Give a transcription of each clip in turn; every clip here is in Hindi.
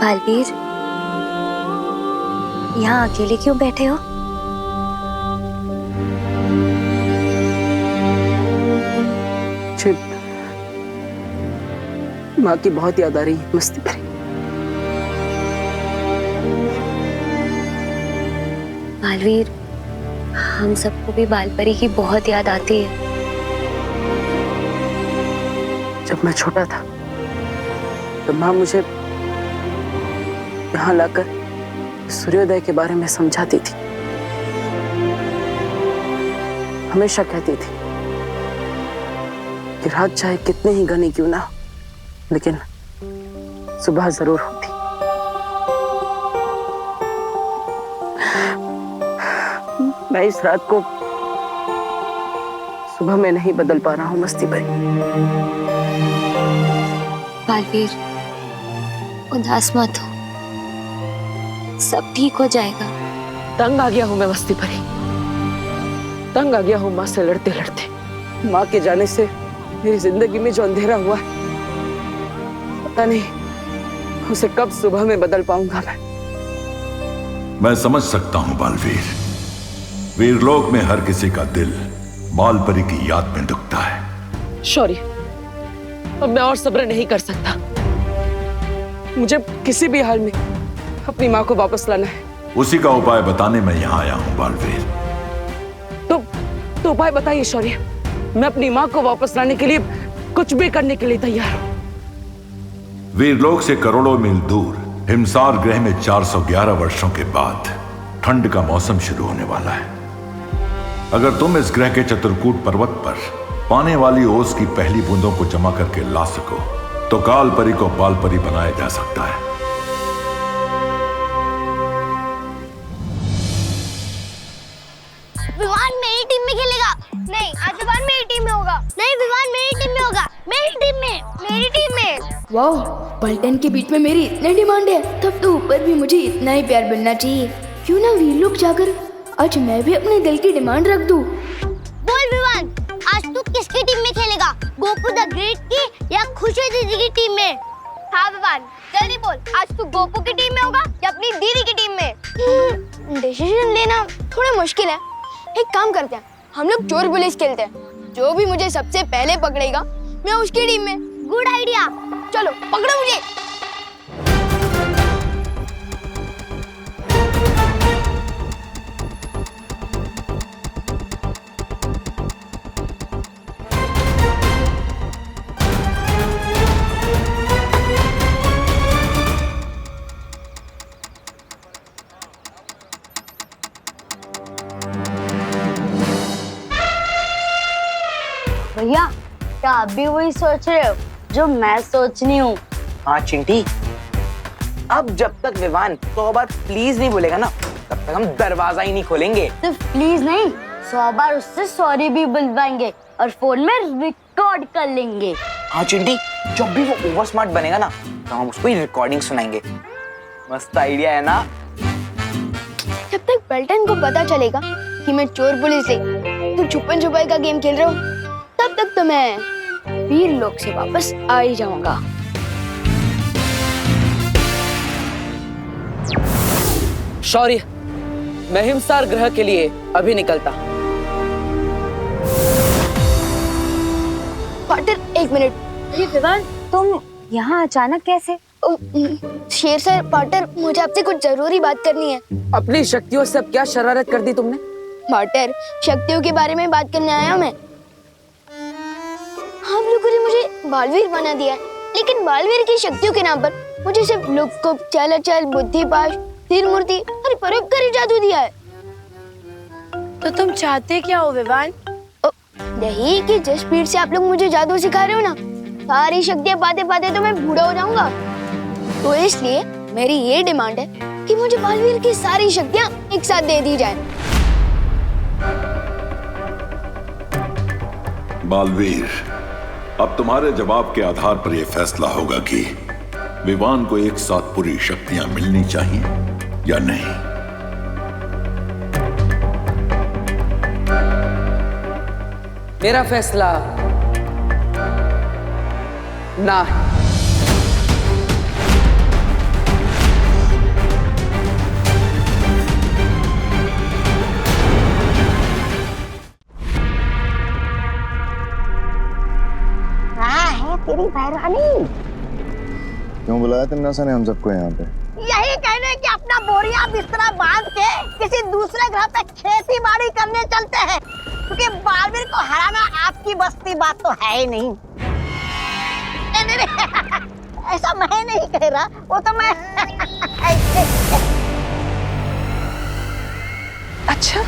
बालवीर, यहाँ अकेले क्यों बैठे हो? माँ की बहुत याद आ रही है मस्ती परी। बालवीर, हम सबको भी बालपरी की बहुत याद आती है। जब मैं छोटा था तो माँ मुझे यहाँ लाकर सूर्योदय के बारे में समझाती थी। हमेशा कहती थी कि रात चाहे कितने ही घनी क्यों ना हो, लेकिन सुबह जरूर होती। मैं इस रात को सुबह में नहीं बदल पा रहा हूँ मस्ती परी। बालवीर, उदास मत हो, सब ठीक हो जाएगा। तंग आ गया हूँ मैं मस्ती परी, तंग आ गया हूँ माँ से लड़ते लड़ते। माँ के जाने से मेरी जिंदगी में जो अंधेरा हुआ है, पता नहीं उसे कब सुबह में बदल पाऊंगा मैं समझ सकता हूँ बालवीर। वीरलोक में हर किसी का दिल बालपरी की याद में दुखता है। शौर्य, अब मैं और सब्र नहीं कर सकता। मुझे किसी भी हाल में अपनी माँ को वापस लाना है। उसी का उपाय बताने मैं यहाँ आया हूँ बालवीर। तो उपाय बताइए शौर्य। मैं अपनी माँ को वापस लाने के लिए कुछ भी करने के लिए तैयार हूँ। वीरलोक से करोड़ों मील दूर हिमसार ग्रह में 411 वर्षों के बाद ठंड का मौसम शुरू होने वाला है। अगर तुम इस ग्रह के चित्रकूट पर्वत पर पाने वाली ओस की पहली बूंदों को जमा करके ला सको तो कालपरी को बालपरी बनाया जा सकता है। विवान मेरी टीम में खेलेगा। नहीं, आज विवान मेरी टीम में होगा। नहीं, विवान मेरी टीम में होगा। मेरी टीम में, मेरी टीम में। वाह, पलटन के बीच में मेरी इतनी डिमांड है, तब तो ऊपर भी मुझे इतना ही प्यार मिलना चाहिए। क्यों ना वीरलोक जाकर आज मैं भी अपने दिल की डिमांड रख दूं। बोल विवान, आज तू किसकी टीम में खेलेगा? गोपू द ग्रेट की या खुशी दीदी की टीम में? हाँ विवान, जल्दी बोल, आज तू गोपू की टीम में होगा या अपनी दीदी की टीम में? डिसीजन लेना थोड़ा मुश्किल है। एक काम करते हैं, हम लोग चोर पुलिस खेलते हैं। जो भी मुझे सबसे पहले पकड़ेगा मैं उसकी टीम में। Good idea. चलो पकड़ो मुझे। भैया, क्या आप भी वही सोच रहे हो जो मैं सोच रही हूँ? हाँ चिंटी, अब जब तक विवान 100 बार प्लीज नहीं बोलेगा ना, तब तक हम दरवाजा ही नहीं खोलेंगे। सिर्फ प्लीज नहीं, 100 बार उससे सॉरी भी बुलवाएंगे और फोन में रिकॉर्ड कर लेंगे। हाँ चिंटी, जब भी वो ओवर स्मार्ट बनेगा ना, तो हम उसको ही रिकॉर्डिंग सुनाएंगे। मस्त आइडिया है ना? जब तक पलटन को पता चलेगा कि मैं चोर पुलिस नहीं, तो छुपन छुपाई का गेम खेल रहा हूँ, तब तक तो मैं वीरलोक से वापस आ ही जाऊंगा। शौर्य, मैं हिमसार ग्रह के लिए अभी निकलता। पार्टनर, एक मिनट। अरे विवान, तुम यहाँ अचानक कैसे? शेर सर, पार्टनर, मुझे आपसे कुछ जरूरी बात करनी है। अपनी शक्तियों से अब क्या शरारत कर दी तुमने? पार्टनर, शक्तियों के बारे में बात करने आया मैं। आप लोगों ने मुझे बालवीर बना दिया है, लेकिन बालवीर की शक्तियों के नाम पर मुझे सिर्फ लुक-कुप, चल-चल, बुद्धिपाश, तीर मूर्ति और परोपकारी जादू दिया है। तो तुम चाहते क्या हो विवान? यही कि जिस स्पीड से आप लोग मुझे जादू सिखा रहे हो ना, सारी शक्तियाँ पाते पाते तो मैं बूढ़ा हो जाऊंगा। तो इसलिए मेरी ये डिमांड है कि मुझे बालवीर की सारी शक्तियाँ एक साथ दे दी जाए। बालवीर, अब तुम्हारे जवाब के आधार पर यह फैसला होगा कि विवान को एक साथ पूरी शक्तियां मिलनी चाहिए या नहीं। मेरा फैसला ना है। तेरी मेहरबानी। क्यों बुलाया तिमनासा ने हम सबको यहाँ पे? यही कहने कि अपना बोरिया बिस्तरा बांध के किसी दूसरे ग्रह पे खेती बाड़ी करने चलते हैं, क्योंकि बालवीर को हराना आपकी बस की बात तो है ही नहीं। नहीं, ऐसा मैं नहीं कह रहा, वो तो मैं अच्छा,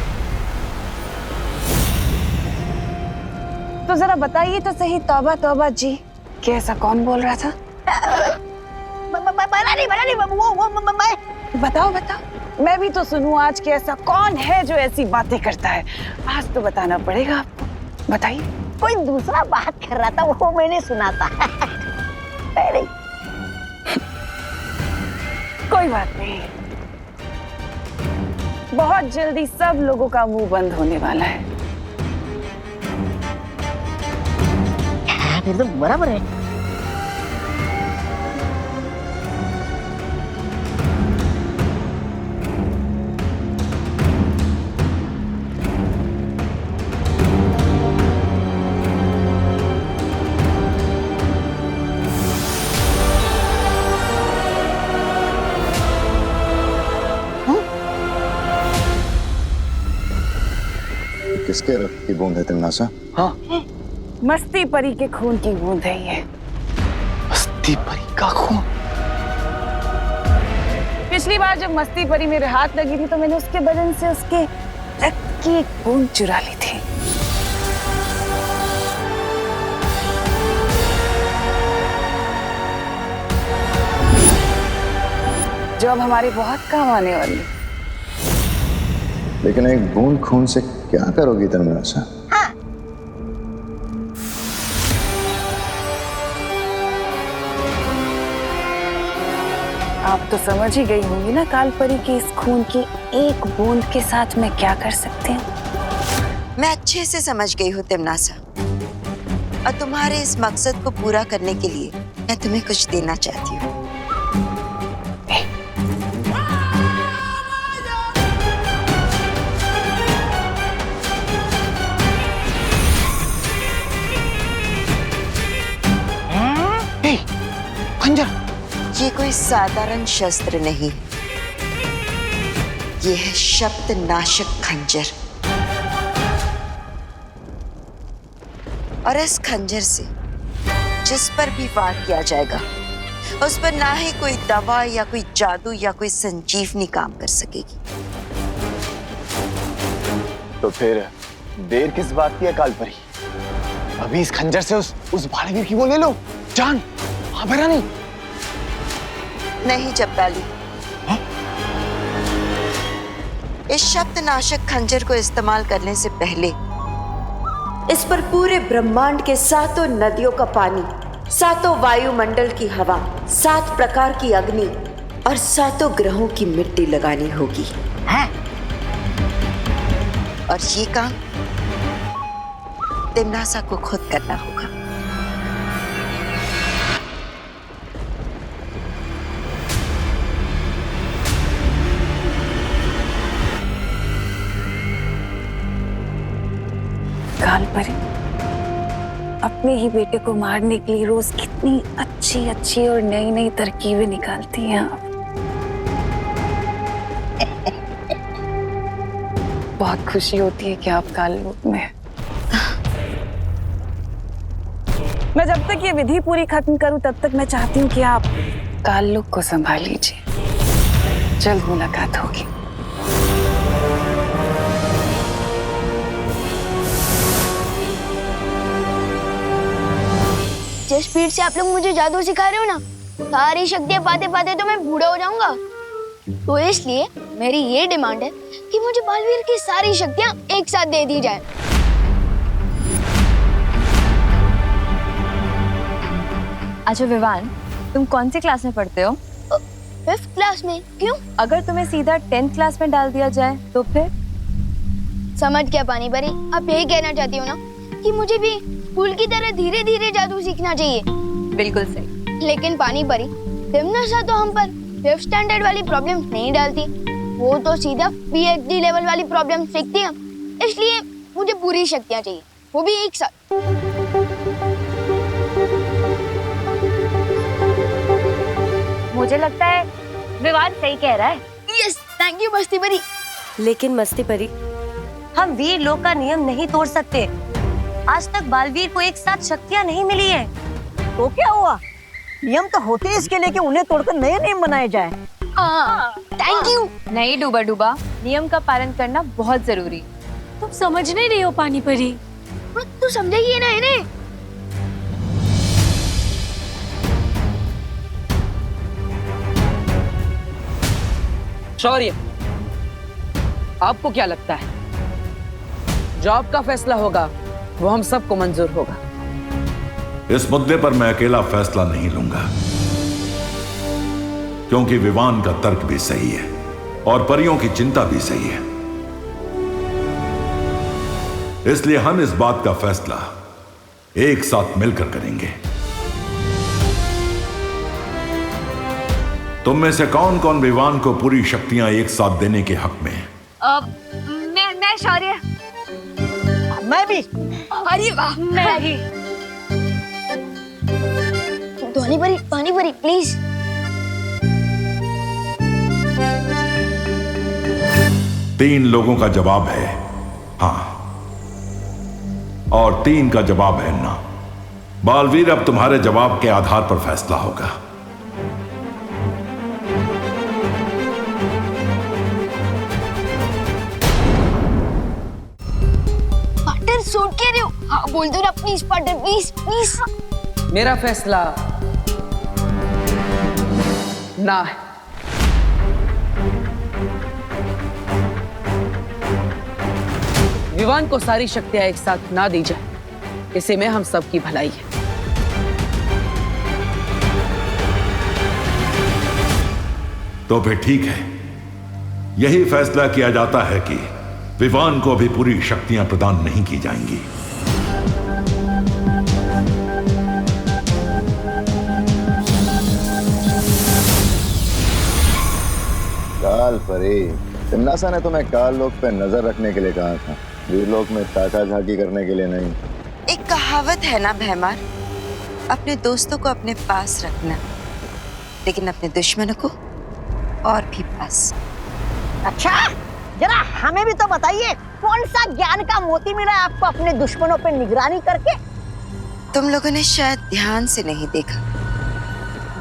तो जरा बताइए तो सही तौबा तौबा जी, कि ऐसा कौन बोल रहा था? बना नहीं वो मैं बताओ बताओ, मैं भी तो सुनूं आज कि ऐसा कौन है जो ऐसी बातें करता है। आज तो बताना पड़ेगा आपको, बताइए। कोई दूसरा बात कर रहा था, वो मैंने सुना था। नहीं। कोई बात नहीं, बहुत जल्दी सब लोगों का मुंह बंद होने वाला है। फिर तो बराबर है। किसके रक्त की बूंद है तिमनासा? हाँ, मस्ती परी के खून की बूंद है ये। मस्ती परी का खून? पिछली बार जब मस्ती परी मेरे हाथ लगी थी तो मैंने उसके बदन से उसके रक्त की एक बूंद चुरा ली थी। जो अब हमारे बहुत काम आने वाली है। लेकिन एक बूंद खून से क्या करोगी तिमनासा? आप तो समझ ही गई होंगी ना काल परी की इस खून की एक बूंद के साथ मैं क्या कर सकती हूँ। मैं अच्छे से समझ गई हूँ तिमनासा, और तुम्हारे इस मकसद को पूरा करने के लिए मैं तुम्हें कुछ देना चाहती हूँ। खंजर? ये कोई साधारण शस्त्र नहीं है, ये है शब्द नाशक खंजर। और इस खंजर से जिस पर भी वार किया जाएगा उस पर ना ही कोई दवा या कोई जादू या कोई संजीवनी काम कर सकेगी। तो फिर देर किस बात की है काल परी? अभी इस खंजर से उस बालवीर की वो ले लो जान। हाँ भरा नहीं जब्बाली, इस शब्द नाशक खंजर को इस्तेमाल करने से पहले इस पर पूरे ब्रह्मांड के 7 नदियों का पानी, 7 वायुमंडल की हवा, 7 प्रकार की अग्नि और 7 ग्रहों की मिट्टी लगानी होगी। है? और ये काम तिमनासा को खुद करना होगा। काल परी अपने ही बेटे को मारने के लिए रोज कितनी अच्छी अच्छी और नई नई तरकीबें निकालती हैं आप। बहुत खुशी होती है कि आप काल रूप में हैं। मैं जब तक ये विधि पूरी खत्म करूं तब तक मैं चाहती हूँ कि आप काल लोक को संभाल लीजिए। जल्द मुलाकात होगी। जिस स्पीड से आप लोग मुझे जादू सिखा रहे हो ना, सारी शक्तियां पाते पाते तो मैं बूढ़ा हो जाऊंगा। तो इसलिए मेरी ये डिमांड है कि मुझे बालवीर की सारी शक्तियां एक साथ दे दी जाए। अच्छा विवान, तुम कौन सी क्लास में पढ़ते हो? 5th क्लास में। क्यों? अगर तुम्हें सीधा 10th क्लास में डाल दिया जाए तो फिर? समझ क्या पानी परी, आप यही कहना चाहती हो ना कि मुझे भी स्कूल की तरह धीरे धीरे जादू सीखना चाहिए? बिल्कुल सही। लेकिन पानी परी, तिमनासा तो हम पर 5th स्टैंडर्ड वाली प्रॉब्लम नहीं डालती, वो तो सीधा PhD लेवल वाली प्रॉब्लम सीखती है। इसलिए मुझे पूरी शक्तियाँ चाहिए, वो भी एक साथ। मुझे लगता है विवान सही कह रहा है। यस, थैंक यू मस्ती परी। लेकिन मस्ती परी, हम वीर लोक का नियम नहीं तोड़ सकते। आज तक बालवीर को एक साथ शक्तियाँ नहीं मिली है। तो क्या हुआ? नियम तो होते हैं इसके लिए कि उन्हें तोड़कर नए नियम बनाए जाए। Thank you. नहीं डूबा डूबा, नियम का पालन करना बहुत जरूरी। तुम समझ नहीं रही हो पानी परी। तू समझेगी ना इन्हें? शौर्य, आपको क्या लगता है जो आपका फैसला होगा वो हम सबको मंजूर होगा? इस मुद्दे पर मैं अकेला फैसला नहीं लूंगा, क्योंकि विवान का तर्क भी सही है और परियों की चिंता भी सही है। इसलिए हम इस बात का फैसला एक साथ मिलकर करेंगे। तुम में से कौन कौन विवान को पूरी शक्तियां एक साथ देने के हक में है? मैं शौर्य। मैं भी। अरे वाह, मैं भी। पानी परी प्लीज। तीन लोगों का जवाब है हाँ और 3 का जवाब है ना। बालवीर, अब तुम्हारे जवाब के आधार पर फैसला होगा। पार्टनर सोच के रहे हो? हाँ बोल दो ना प्लीज पार्टनर, प्लीज प्लीज। मेरा फैसला ना है। विवान को सारी शक्तियां एक साथ ना दी जाए, इसी में हम सबकी भलाई है। तो फिर ठीक है, यही फैसला किया जाता है कि विवान को भी पूरी शक्तियां प्रदान नहीं की जाएंगी। काल परी, तिमनासा ने तुम्हें काल लोक पे नजर रखने के लिए कहा था, वीरलोक में ताका झाकी करने के लिए नहीं। एक कहावत है ना भैमार, अपने दोस्तों को अपने पास रखना, लेकिन अपने दुश्मनों को और भी पास। अच्छा, जरा हमें भी तो बताइए, कौन सा ज्ञान का मोती मिला है आपको अपने दुश्मनों पे निगरानी करके? तुम लोगों ने शायद ध्यान से नहीं देखा।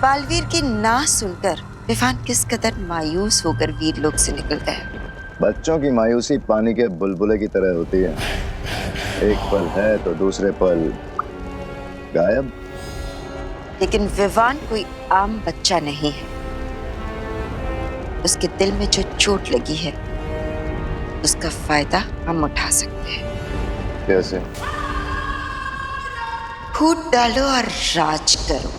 बालवीर की ना सुनकर विवान किस कदर मायूस होकर वीरलोक से निकल गया। बच्चों की मायूसी पानी के बुलबुले की तरह होती है, एक पल है तो दूसरे पल गायब। लेकिन विवान कोई आम बच्चा नहीं है। उसके दिल में जो चोट लगी है उसका फायदा हम उठा सकते हैं। कैसे? फूट डालो और राज करो,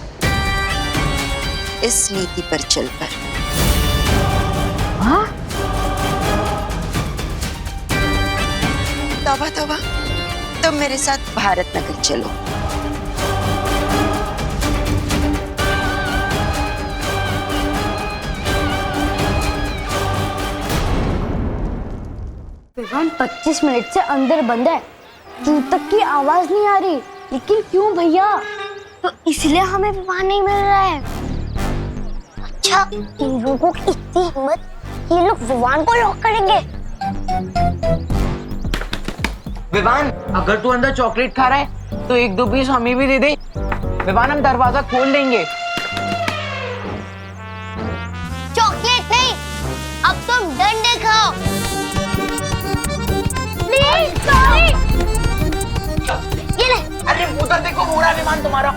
इस नीति पर चलकर। हाँ? तौबा तौबा, तुम मेरे साथ भारत नगर चलो। विवान 25 मिनट से अंदर बंद है, जूं तक की आवाज नहीं आ रही। लेकिन क्यों भैया? तो इसलिए हमें विवान नहीं मिल रहा है। अच्छा, इन लोगों की इतनी हिम्मत, ये लोग विवान को लॉक करेंगे। विवान, अगर तू अंदर चॉकलेट खा रहा है तो 1-2 पीस हमें भी दे दे। विवान, हम दरवाजा खोल देंगे। चॉकलेट नहीं, अब तुम डंडे खाओ। Please sorry. ये ले। अरे उधर देखो, मुड़ा विमान तुम्हारा।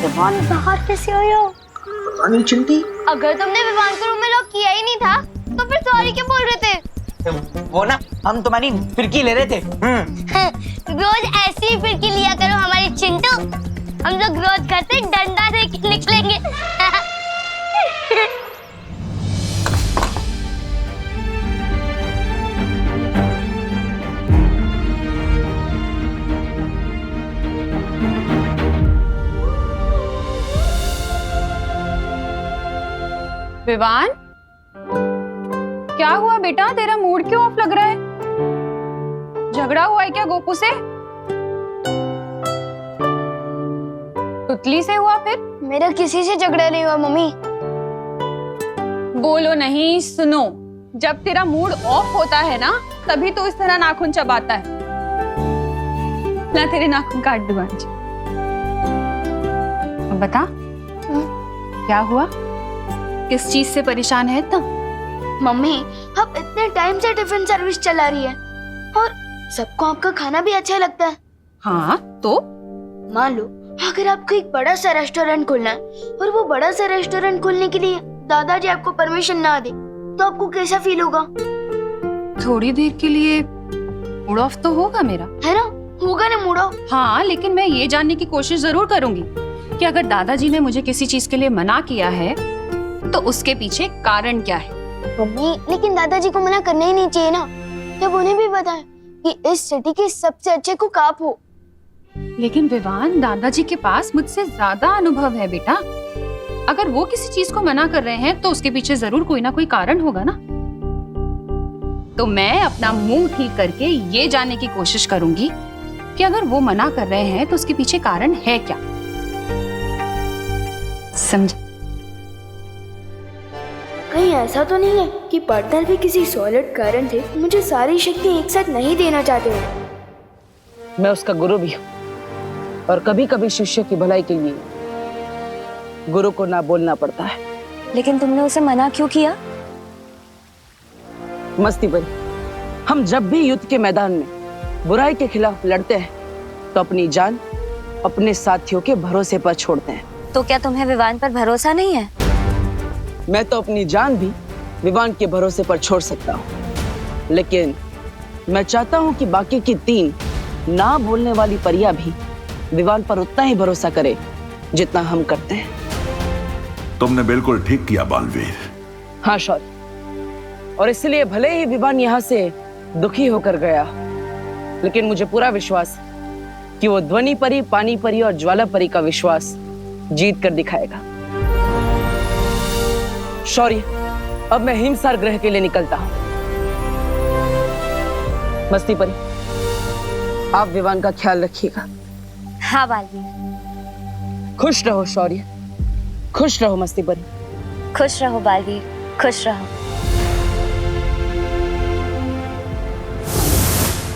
विवान बाहर कैसे आया? अनिल चिंटी, अगर तुमने विवान को रूम में लॉक किया ही नहीं था तो फिर सॉरी क्यों बोल रहे थे? वो ना, हम तुम्हारी फिरकी ले रहे थे। रोज ऐसी ही फिरकी लिया करो हमारी चिंटू। हम लोग रोज घर से डंडा लेके निकलेंगे। विवान, क्या हुआ बेटा? तेरा मूड क्यों ऑफ लग रहा है? झगड़ा हुआ है क्या गोपू से? तुतली से हुआ फिर? मेरा किसी से झगड़ा नहीं हुआ मम्मी। बोलो नहीं, सुनो। जब तेरा मूड ऑफ होता है ना, तभी तो इस तरह नाखून चबाता है। ला तेरे नाखून काट दूं आज। अब बता, क्या हुआ? किस चीज से परेशान है इतना? मम्मी, आप इतने टाइम से टिफिन सर्विस चला रही है और सबको आपका खाना भी अच्छा लगता है। हाँ तो मान लो अगर आपको एक बड़ा सा रेस्टोरेंट खोलना है और वो बड़ा सा रेस्टोरेंट खोलने के लिए दादाजी आपको परमिशन ना दे, तो आपको कैसा फील होगा? थोड़ी देर के लिए मूड ऑफ तो होगा मेरा, है ना? होगा ना मूड ऑफ। हाँ, लेकिन मैं ये जानने की कोशिश जरूर करूंगी कि अगर दादाजी ने मुझे किसी चीज के लिए मना किया है तो उसके पीछे कारण क्या है। मम्मी, लेकिन दादाजी को मना करना ही नहीं चाहिए ना, जब उन्हें भी पता है कि इस सिटी के सबसे अच्छे कुक आप हो। लेकिन विवान, दादाजी के पास मुझसे ज्यादा अनुभव है बेटा। अगर वो किसी चीज को मना कर रहे हैं तो उसके पीछे जरूर कोई ना कोई कारण होगा ना। तो मैं अपना मुंह ठीक करके ये जानने की कोशिश करूंगी कि अगर वो मना कर रहे हैं तो उसके पीछे कारण है क्या। समझे? कहीं ऐसा तो नहीं है कि पार्टनर भी किसी सॉलिड कारण से मुझे सारी शक्ति एक साथ नहीं देना चाहते हो। मैं उसका गुरु भी हूँ और कभी कभी शिष्य की भलाई के लिए गुरु को ना बोलना पड़ता है। लेकिन तुमने उसे मना क्यों किया? मस्ती बनी, हम जब भी युद्ध के मैदान में बुराई के खिलाफ लड़ते हैं तो अपनी जान अपने साथियों के भरोसे पर छोड़ते हैं। तो क्या तुम्हें विवान पर भरोसा नहीं है? मैं तो अपनी जान भी विवान के भरोसे पर छोड़ सकता हूँ, लेकिन मैं चाहता हूँ कि बाकी की 3 ना बोलने वाली परियां भी विवान पर उतना ही भरोसा करे जितना हम करते हैं। तुमने बिल्कुल ठीक किया बालवीर। हाँ शौर्य, और इसलिए भले ही विवान यहाँ से दुखी होकर गया, लेकिन मुझे पूरा विश्वास कि वो ध्वनि परी, पानी परी और ज्वाला परी का विश्वास जीत कर दिखाएगा। शौर्य, अब मैं हिमसार ग्रह के लिए निकलता हूं। मस्ती परी, आप विवान का ख्याल रखिएगा। हाँ बालवीर। खुश रहो शौर्य, खुश रहो मस्ती परी। खुश रहो बालवीर, खुश रहो।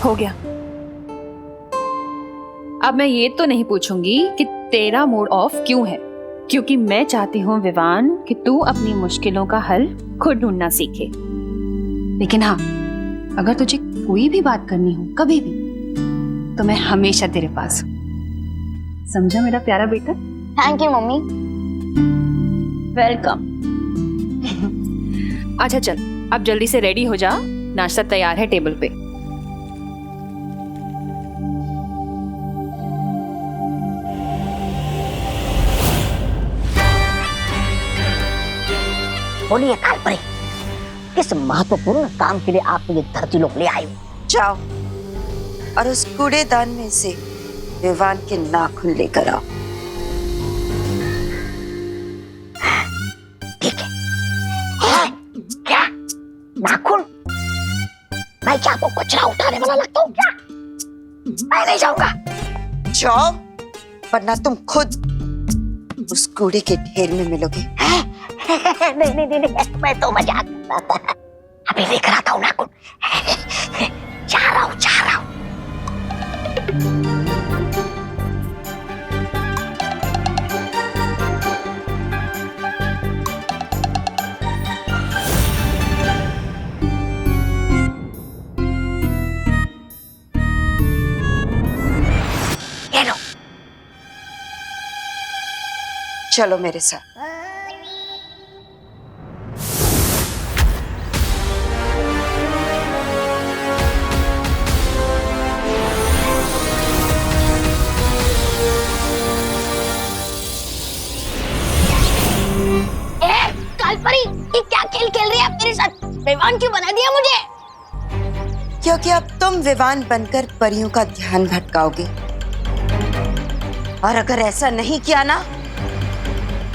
हो गया। अब मैं ये तो नहीं पूछूंगी कि तेरा मूड ऑफ क्यों है, क्योंकि मैं चाहती हूँ विवान कि तू अपनी मुश्किलों का हल खुद ढूंढना सीखे। लेकिन हाँ, अगर तुझे कोई भी बात करनी हो कभी भी, तो मैं हमेशा तेरे पास हूँ। समझा मेरा प्यारा बेटा? Thank you mummy. वेलकम। अच्छा चल, अब जल्दी से रेडी हो जा, नाश्ता तैयार है टेबल पे। बोलिए कालपरी, किस महत्वपूर्ण काम के लिए आप ये धरती लोग ले आए हो? जाओ और उस कूड़ेदान में से विवान के नाखून लेकर आओ। ठीक है। क्या नाखून? मैं क्या आपको कचरा उठाने वाला लगता हूँ क्या? मैं नहीं जाऊंगा। जाओ, वरना तुम खुद उस कूड़े के ढेर में मिलोगे। नहीं, मैं तो मजाक कर रहा था। अभी लेकर आता हूँ नाखून। जा रहा हूँ। ये लो। चलो मेरे साथ। कालपरी, ये क्या खेल खेल रही है आप मेरे साथ? विवान क्यों बना दिया मुझे? क्योंकि अब तुम विवान बनकर परियों का ध्यान भटकाओगे, और अगर ऐसा नहीं किया ना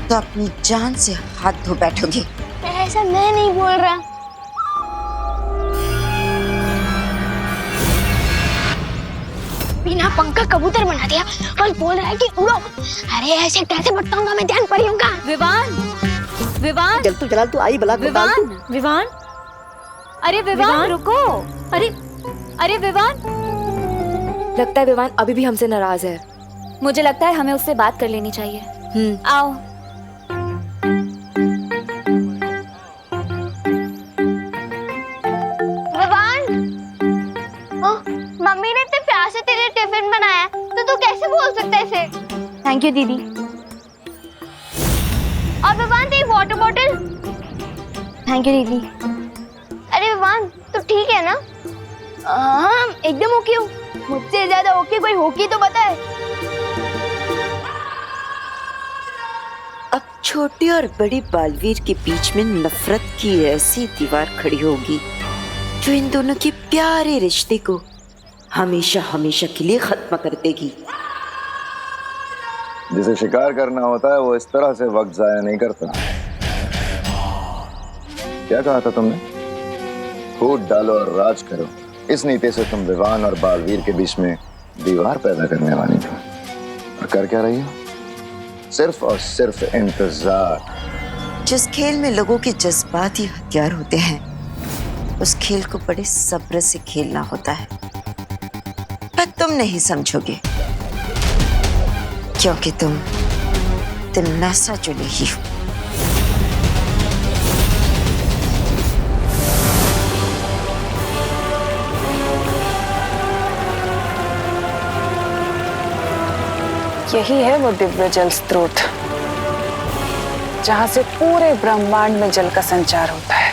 तो अपनी जान से हाथ धो बैठोगी। ऐसा मैं नहीं बोल रहा। बिना पंखा का कबूतर बना दिया और बोल रहा है कि उड़ो। अरे ऐसे कैसे भटकाऊंगा मैं ध्यान परियों का। विवान, विवान, जल तू आई बला विवान, विवान, अरे विवान रुको। अरे विवान, लगता है विवान अभी भी हमसे नाराज है। मुझे लगता है हमें उससे बात कर लेनी चाहिए। आओ। मम्मी ने इतने प्यार से तेरे टिफिन बनाया तो तू कैसे बोल सकता है इसे? थैंक यू दीदी। और विवान तेरी वाटर बॉटल। थैंक यू दीदी। अरे विवान तू ठीक है ना? हाँ एकदम ओके हूँ। मुझसे ज्यादा ओके कोई होगी तो बताए। अब छोटी और बड़ी बालवीर के बीच में नफरत की ऐसी दीवार खड़ी होगी जो इन दोनों के प्यारे रिश्ते को हमेशा हमेशा के लिए खत्म कर देगी। जिसे शिकार करना होता है वो इस तरह से वक्त जाया नहीं करता। क्या कहा था तुमने? फूट डालो और राज करो। इस नीति से तुम विवान और बालवीर के बीच में दीवार पैदा करने वाली थी। और कर क्या रही हो? सिर्फ और सिर्फ इंतजार। जिस खेल में लोगों के जज्बात ही हथियार होते हैं उस खेल को बड़े सब्र से खेलना होता है, पर तुम नहीं समझोगे क्योंकि तुम तिमनासा जो नहीं हो। यही है वो दिव्य जल स्रोत जहां से पूरे ब्रह्मांड में जल का संचार होता है।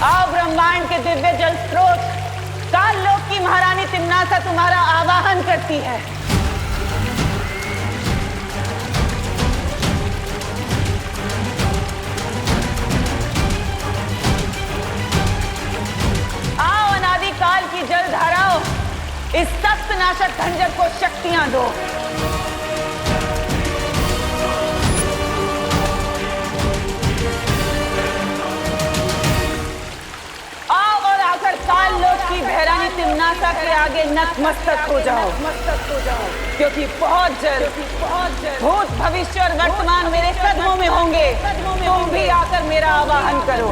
आओ ब्रह्मांड के दिव्य जल स्रोत, काल लोक की महारानी तिम्नासा तुम्हारा आवाहन करती है। आओ अनादि काल की जल धाराओं, इस सख्त नाशक खंजर को शक्तियां दो। काल लोक की भैरानी तिम्नासा के आगे नतमस्तक हो जाओ, क्योंकि बहुत जल्द भूत भविष्य और वर्तमान मेरे कदमों में होंगे। तुम भी आकर मेरा आवाहन करो।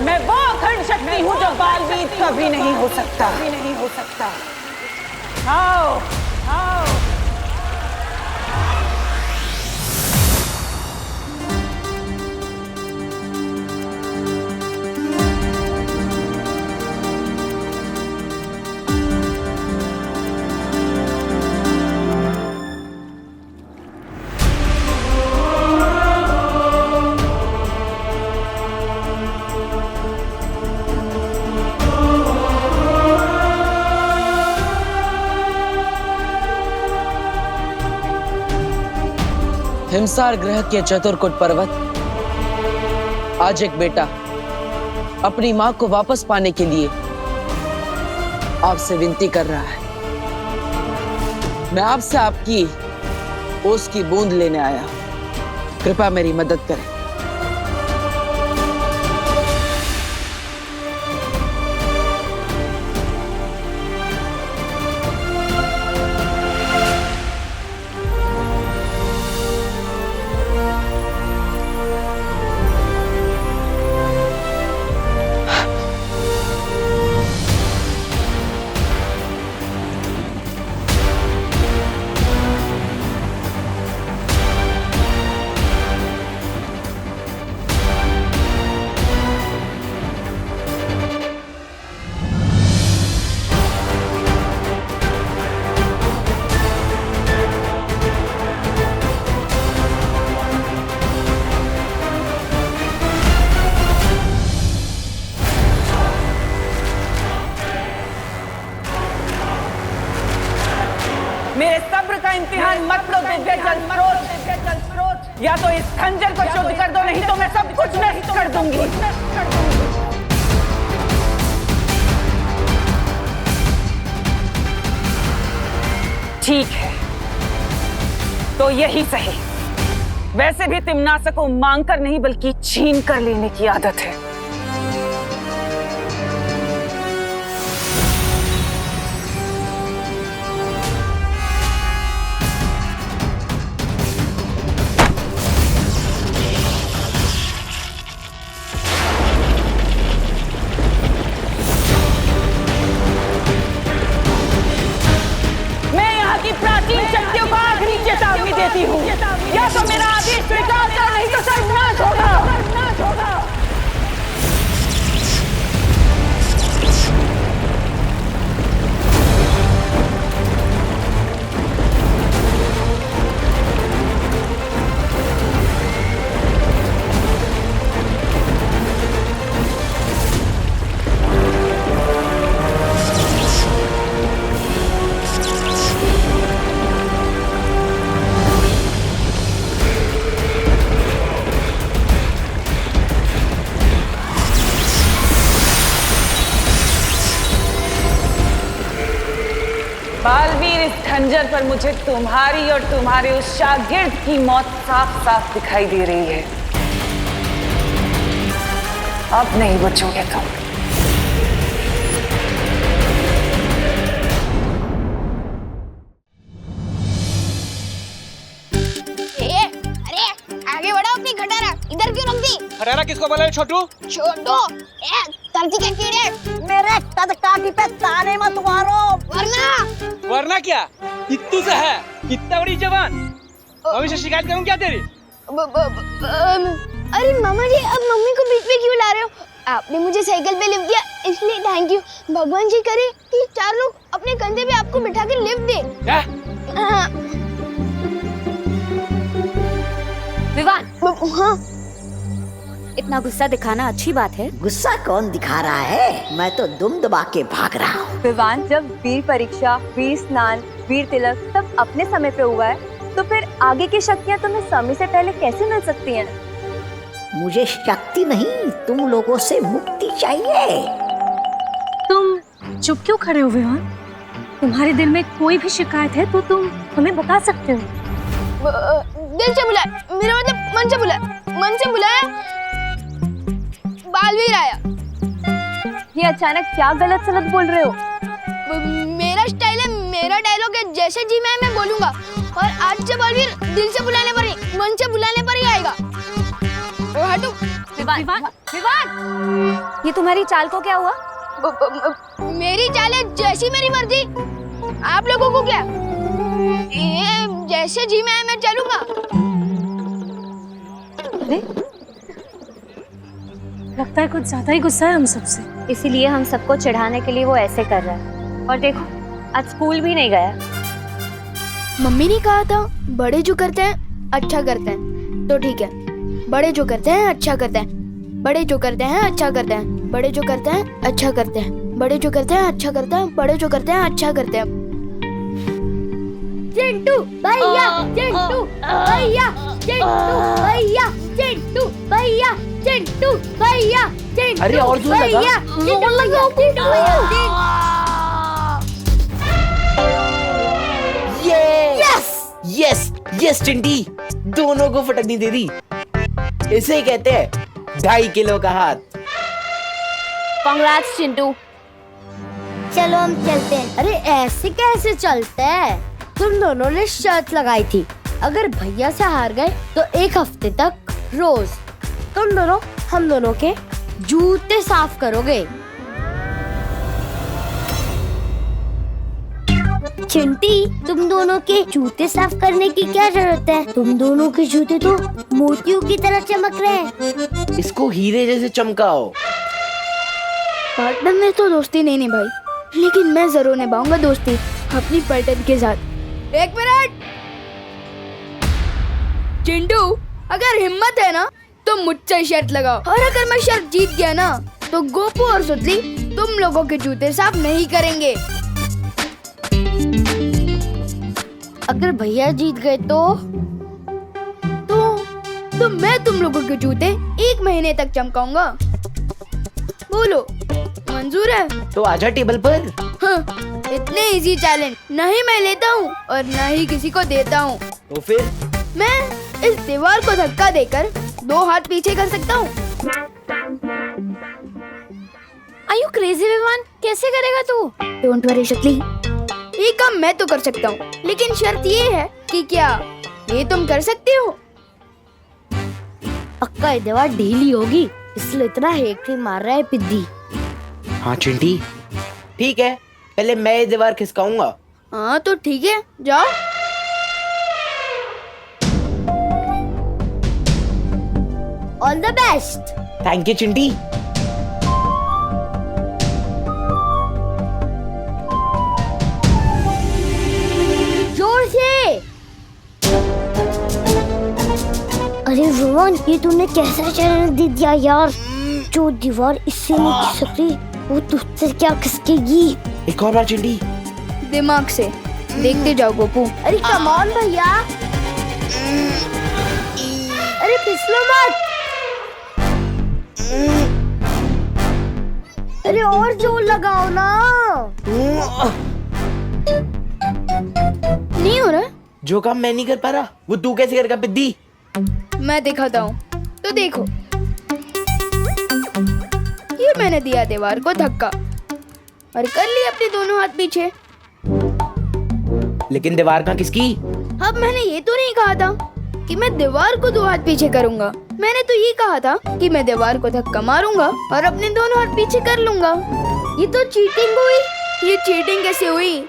मैं वो अखंड शक्ति हूँ जो बालवीर कभी नहीं हो सकता। आओ आओ। हिमसार ग्रह के चतुर्कुट पर्वत आज एक बेटा अपनी मां को वापस पाने के लिए आपसे विनती कर रहा है। मैं आपसे आपकी ओस की बूंद लेने आया। कृपया मेरी मदद करें। मेरे सब्र का इम्तिहान मत लो दिव्य जल स्रोत। या तो इस खंजर को शुद्ध कर दो, नहीं तो मैं सब कुछ नष्ट कर दूंगी। ठीक है, तो यही सही। वैसे भी तिम्नासा को मांग कर नहीं बल्कि छीन कर लेने की आदत है। प्राचीन शक्तियों को आखिरी चेतावनी देती हूँ, या तो मेरा आदेश स्वीकार कर, नहीं तो सर्वनाश होगा। बालवीर, इस खंजर पर मुझे तुम्हारी और तुम्हारे उस शागिर्द की मौत साफ साफ दिखाई दे रही है। अब नहीं बचोगे तुम। अरे आगे बढ़ो अपनी खटारा, इधर क्यों रख दी? खटारा किसको बोला है छोटू? छोटू, धरती के कीड़े मेरे कदकाठी पे ताने मत मारो, वरना क्या? कित्तू से है, कितना बड़ी जवान। भविष्य शिकायत करूं क्या तेरी? अरे मामा जी, अब मम्मी को बीच में क्यों ला रहे हो? आपने मुझे साइकिल पे लिफ्ट दिया, इसलिए थैंक यू। भगवान जी करे कि चार लोग अपने कंधे पे आपको बिठा के लिफ्ट दे। क्या? विवान, हाँ, इतना गुस्सा दिखाना अच्छी बात है? गुस्सा कौन दिखा रहा है? मैं तो दुम दबा के भाग रहा हूँ। विवान, जब वीर परीक्षा, वीर स्नान, वीर तिलक सब अपने समय पे हुआ है, तो फिर आगे की शक्तियाँ तुम्हें समय से पहले कैसे मिल सकती हैं? मुझे शक्ति नहीं, तुम लोगों से मुक्ति चाहिए। तुम चुप क्यों खड़े हो विवान? तुम्हारे दिल में कोई भी शिकायत है तो तुम हमें बता सकते हो। दिल से बुलाया, मेरा मतलब मन से बुलाया, मन से बुलाया। बालवीर आया। ये अचानक क्या गलत सलत बोल रहे हो? मेरा स्टाइल है, मेरा डायलॉग है, जैसे जी मैं बोलूंगा। और आज से बालवीर दिल से बुलाने पर नहीं, मन से बुलाने पर ही आएगा। हटो। विवान, विवान, ये तुम्हारी चाल को क्या हुआ? मेरी चाल है जैसी मेरी मर्जी। आप लोगों को क्या? ये जैसे जी मैं चलूंगा। अरे लगता है कुछ ज्यादा ही गुस्सा है हम सबसे, इसीलिए हम सबको चिढ़ाने के लिए वो ऐसे कर रहा है। और देखो, आज स्कूल भी नहीं गया। मम्मी ने कहा था बड़े जो करते हैं अच्छा करते हैं, तो ठीक है। बड़े जो करते हैं अच्छा करते हैं, बड़े जो करते हैं अच्छा करते हैं, बड़े जो करते हैं अच्छा करते हैं, बड़े जो करते हैं अच्छा करते हैं, बड़े जो करते हैं अच्छा करते हैं। चिंटू भैया, चिंटू भैया, चिंटू भैया, चिंटू भैया, चिंटू भैया, चिंटू। अरे और जोर लगा। जोर लगाओ, चिंटू भैया। यस यस यस चिंटी, दोनों को फटकनी दे दी। इसे ही कहते हैं 2.5 किलो का हाथ। कांग्रेट्स चिंटू। चलो हम चलते हैं। अरे ऐसे कैसे चलते हैं? तुम दोनों ने शर्त लगाई थी, अगर भैया से हार गए तो 1 हफ्ते तक रोज तुम दोनों हम दोनों के जूते साफ करोगे। चिंटी, तुम दोनों के जूते साफ करने की क्या जरूरत है? तुम दोनों के जूते तो मोतियों की तरह चमक रहे हैं। इसको हीरे जैसे चमकाओ। पार्टनर में तो दोस्ती नहीं निभाई, लेकिन मैं जरूर निभाऊंगा दोस्ती अपनी पार्टनर के साथ। 1 मिनट। चिंटू, अगर हिम्मत है ना तो मुझसे शर्त लगाओ, और अगर मैं शर्त जीत गया ना तो गोपू और सुतली तुम लोगों के जूते साफ नहीं करेंगे। अगर भैया जीत गए तो मैं तुम लोगों के जूते 1 महीने तक चमकाऊंगा। बोलो, मंजूर है? तो आजा टेबल पर। हाँ, इतने इजी चैलेंज नहीं मैं लेता हूँ और न ही किसी को देता हूँ। तो फिर मैं इस दीवार को धक्का देकर 2 हाथ पीछे कर सकता हूँ। Are you crazy Vivaan? कैसे करेगा तू? डोंट वरी शक्ली, ये काम मैं तो कर सकता हूँ, लेकिन शर्त ये है कि क्या ये तुम कर सकते हो? पक्का ये दीवार ढीली होगी, इसलिए इतना हेक्टी मार रहा है पिद्दी। हाँ चिंटी, ठीक है, पहले मैं ये दीवार खिसकाऊंगा। हाँ तो ठीक है, जाओ। All the best. Thank you Chinti. जोर से। अरे विवान, ये तूने कैसा चैलेंज दे दिया यार। जो दीवार इससे नहीं खिसकती वो तुझसे क्या खिसकेगी। एक और बार चिंटी। दिमाग से देखते जाओ गोपू। अरे कम ऑन भैया, अरे फिसलो मत। अरे और जोर लगाओ ना। नहीं हो रहा। जो काम मैं नहीं कर पा रहा वो तू कैसे करेगा पिद्दी? मैं दिखाता हूँ, तो देखो। ये मैंने दिया दीवार को धक्का और कर ली अपने दोनों हाथ पीछे। लेकिन दीवार कहाँ किसकी? अब मैंने ये तो नहीं कहा था कि मैं दीवार को 2 हाथ पीछे करूंगा। मैंने तो ये कहा था कि मैं दीवार को धक्का मारूंगा और अपने दोनों हाथ पीछे कर लूंगा। ये तो चीटिंग हुई। ये चीटिंग कैसे हुई?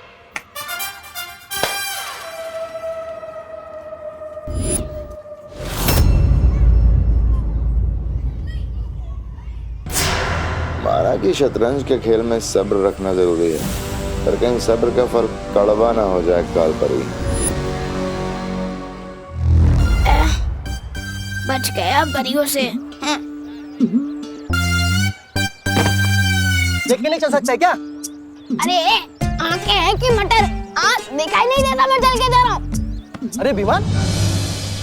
माना कि शतरंज के खेल में सब्र रखना जरूरी है, पर कहीं सब्र का फल कड़वा ना हो जाए काल पर ही। बच गया परियों से। देख के नहीं चल सकता क्या? अरे आंखें हैं कि मटर? दिखाई नहीं देता, मैं चल के दे रहा हूँ। अरे विवान,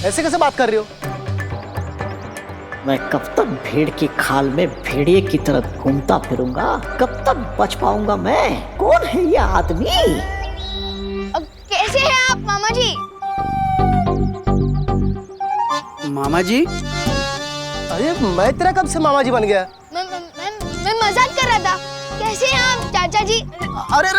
ऐसे कैसे बात कर रही हो? मैं कब तक भेड़ की खाल में भेड़िए की तरह घूमता फिरूंगा? कब तक बच पाऊंगा मैं? कौन है ये आदमी? कैसे हैं आप मामा जी? मामा जी? अरे मैं तेरा कब से मामा जी बन गया? मैं मजाक कर रहा था। कैसे हैं आप चाचा जी? अरे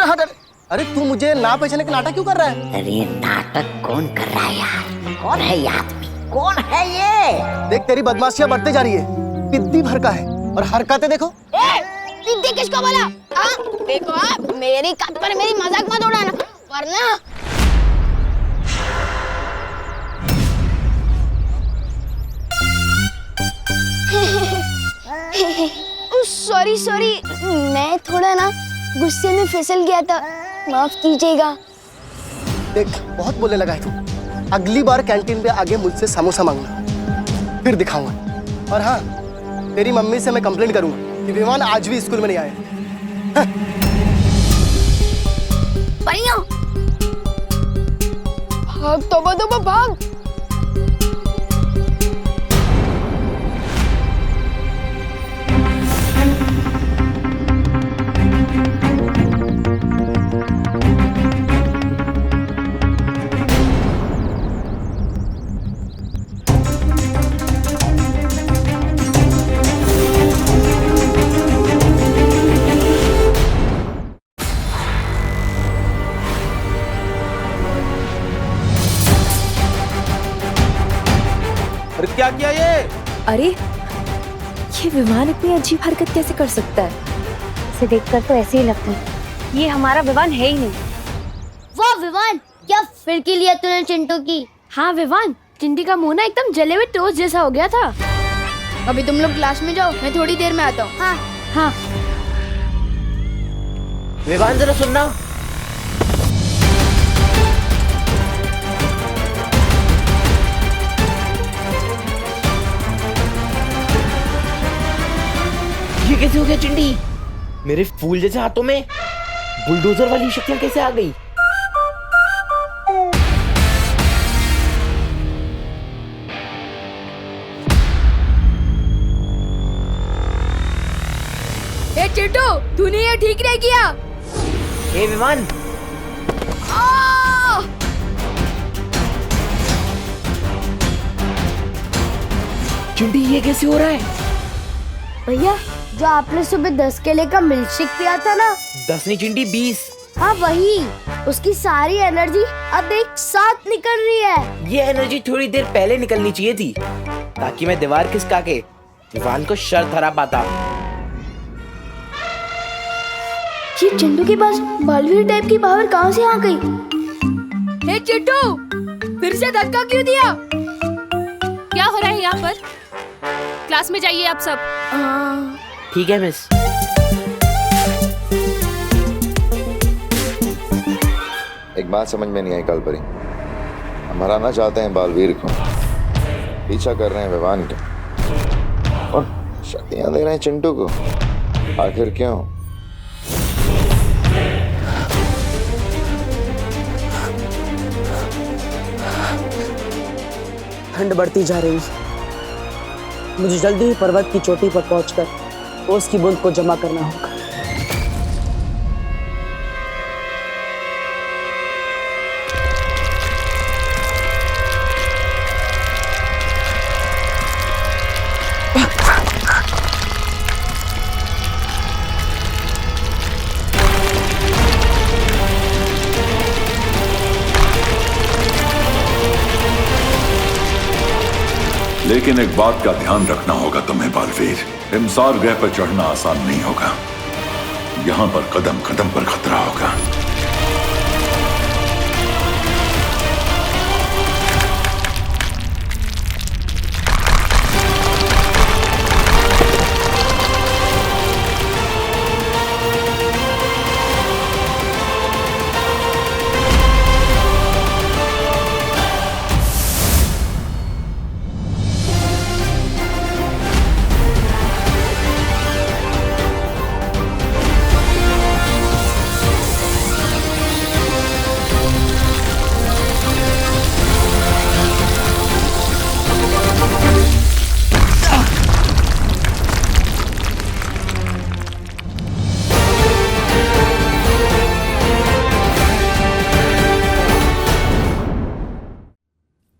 अरे तू मुझे ना पहचाने का नाटक क्यों कर रहा है? अरे नाटक कौन कर रहा है यार? कौन है ये आदमी? कौन है ये? देख तेरी बदमाशियां बढ़ते जा रही है। पिद्दी भर का है और हरकतें देखो। पिद्दी किसको बोला? देखो आप मेरी कद पर मेरी मजाक मत उड़ाना, वरना सॉरी, मैं थोड़ा ना गुस्से में फिसल गया था, माफ कीजिएगा। देख बहुत बोलने लगा है तू। अगली बार कैंटीन पे आगे मुझसे समोसा मांगना, फिर दिखाऊंगा। और हाँ, तेरी मम्मी से मैं कंप्लेंट करूंगा कि विमान आज भी स्कूल में नहीं आए। परियों, भाग तोबा भाग। क्या किया ये? अरे ये विमान इतनी अजीब हरकत कैसे कर सकता है? इसे देखकर तो ऐसे ही लगता है ये हमारा विमान है ही नहीं। वाह विवान, क्या फिरकी लिया तूने चिंटू की? हाँ विवान, चिंटी का मुंह ना एकदम जले हुए टोस्ट जैसा हो गया था। अभी तुम लोग क्लास में जाओ, मैं थोड़ी देर में आता हूँ। हाँ। विवान जरा सुनना। ये कैसे हो गया चिंटी? मेरे फूल जैसे हाथों में बुलडोजर वाली शक्तियां कैसे आ गई? चिंटू, तूने ये ठीक नहीं किया। हे विमान, चिंटी ये कैसे हो रहा है? भैया, जो आपने सुबह 10 केले का मिल्कशेक पिया था ना, 10 नहीं चिंटी 20। हाँ वही, उसकी सारी एनर्जी अब एक साथ निकल रही है। ये एनर्जी थोड़ी देर पहले निकलनी चाहिए थी, ताकि मैं दीवार खिसका के विवान को शर्त हरा पाता। ये चिंटू के पास बालवीर टाइप की पावर कहाँ से आ गई? हे चिंटू, फिर से धक्का क्यों दिया? क्या हो रहा है यहाँ पर? क्लास में जाइए आप सब। ठीक है मिस। एक बात समझ में नहीं आई कालपरी, हम हराना चाहते हैं बालवीर को, पीछा कर रहे हैं विवान के, और शक्तियां दे रहे हैं चिंटू को। आखिर क्यों? ठंड बढ़ती जा रही है। मुझे जल्दी ही पर्वत की चोटी पर पहुंचकर ओस की बूंद को जमा करना होगा। लेकिन एक बात का ध्यान रखना होगा तुम्हें बालवीर, हिमसार ग्रह पर चढ़ना आसान नहीं होगा। यहाँ पर कदम कदम पर खतरा होगा।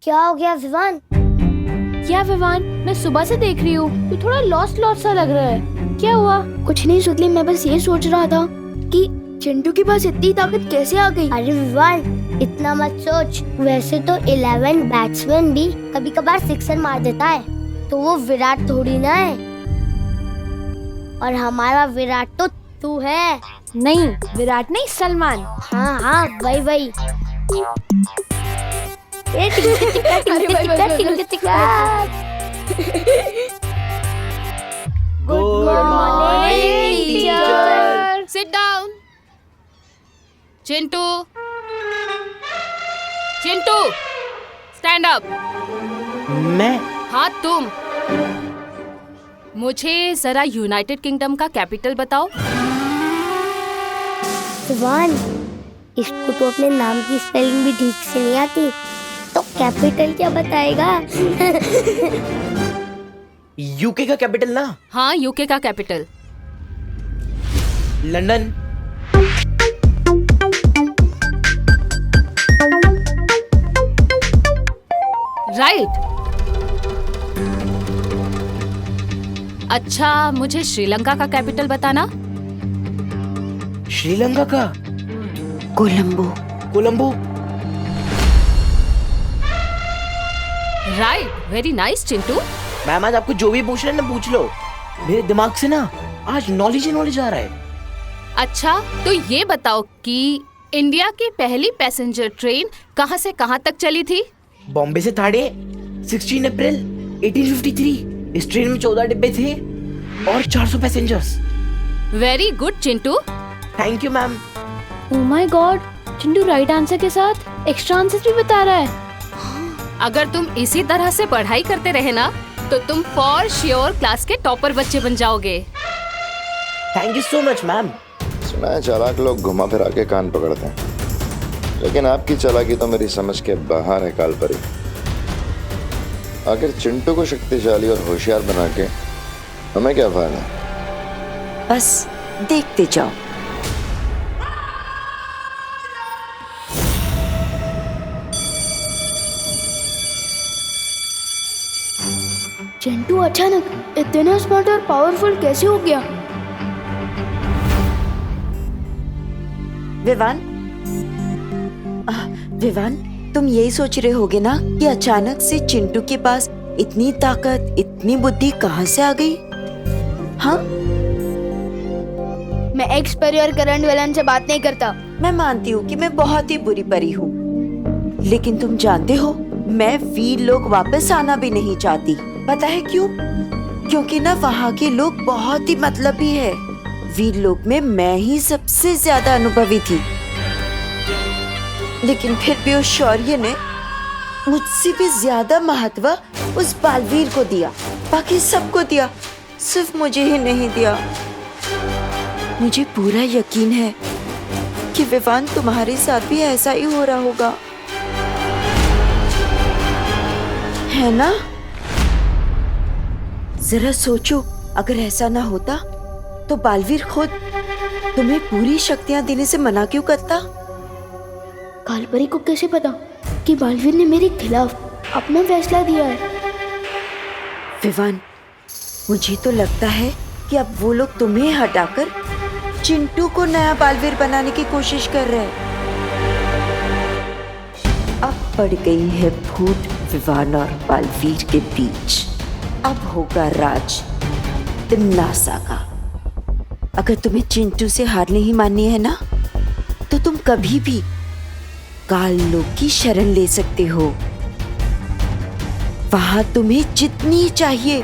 क्या हो गया विवान? क्या विवान, मैं सुबह से देख रही हूँ, तू थोड़ा लॉस्ट लॉस्ट सा लग रहा है। क्या हुआ? कुछ नहीं सुतली, मैं बस ये सोच रहा था कि चिंटू के पास इतनी ताकत कैसे आ गई। अरे विवान, इतना मत सोच। वैसे तो 11 बैट्समैन भी कभी कभार सिक्सर मार देता है, तो वो विराट थोड़ी ना है। और हमारा विराट तो तू है। नहीं, विराट नहीं, सलमान। हाँ हाँ, वही वही। Good morning teacher. Sit down. Chintu, Chintu, stand up. मैं? हाँ तुम। मुझे जरा यूनाइटेड किंगडम का कैपिटल बताओ। विवान, इसको तो अपने नाम की स्पेलिंग भी ठीक से नहीं आती, तो कैपिटल क्या बताएगा? यूके का कैपिटल ना? हाँ, यूके का कैपिटल। लंदन। राइट। अच्छा, मुझे श्रीलंका का कैपिटल बताना। श्रीलंका का? Colombo. Colombo. Right, very nice Chintu. Ma'am, आज आपको जो भी पूछना है ना पूछ लो, मेरे दिमाग से ना आज नॉलेज ही नॉलेज आ रहा है। अच्छा, तो ये बताओ कि इंडिया की पहली पैसेंजर ट्रेन कहाँ से कहाँ तक चली थी? बॉम्बे से थाड़े 16 अप्रैल 1853। इस ट्रेन में 14 डिब्बे थे और 400 passengers. Very good Chintu. Thank you ma'am. Oh my God, Chintu right answer के साथ एक्स्ट्रा आंसर भी बता रहा है। अगर तुम इसी तरह से पढ़ाई करते रहे ना, तो तुम फॉर श्योर क्लास के टॉपर बच्चे बन जाओगे। Thank you so much ma'am. सुना है चालाक लोग घुमा फिरा के कान पकड़ते हैं, लेकिन आपकी चालाकी तो मेरी समझ के बाहर है कालपरी। आखिर चिंटू को शक्तिशाली और होशियार बना के हमें क्या फायदा? बस देखते जाओ। चिंटू अचानक इतना स्मार्ट और पावरफुल कैसे हो गया? विवान, तुम यही सोच रहे होगे ना कि अचानक से चिंटू के पास इतनी ताकत, इतनी बुद्धि कहाँ से आ गई? हाँ, मैं एक्स परी और करंट विलन से बात नहीं करता। मैं मानती हूँ कि मैं बहुत ही बुरी परी हूँ, लेकिन तुम जानते हो मैं वीर लोग वापस आना भी नहीं चाहती। पता है क्यों? क्योंकि ना वहाँ के लोग बहुत ही मतलबी है। वीर लोग में मैं ही सबसे ज्यादा अनुभवी थी, लेकिन फिर भी उस शौर्य ने मुझसे भी ज्यादा महत्व उस बालवीर को दिया। बाकी सबको दिया, सिर्फ मुझे ही नहीं दिया। मुझे पूरा यकीन है कि विवान तुम्हारे साथ भी ऐसा ही हो रहा होगा, है ना? जरा सोचो, अगर ऐसा ना होता तो बालवीर खुद तुम्हें पूरी शक्तियां देने से मना क्यों करता? कालपरी को कैसे पता कि बालवीर ने मेरे खिलाफ अपना फैसला दिया है? विवान, मुझे तो लगता है कि अब वो लोग तुम्हें हटाकर चिंटू को नया बालवीर बनाने की कोशिश कर रहे हैं। अब पड़ गई है फूट विवान और बालवीर के बीच। अब होगा राज तिमनासा का। अगर तुम्हें चिंटू से हार नहीं माननी है ना, तो तुम कभी भी काल लोक की शरण ले सकते हो। वहां तुम्हें जितनी चाहिए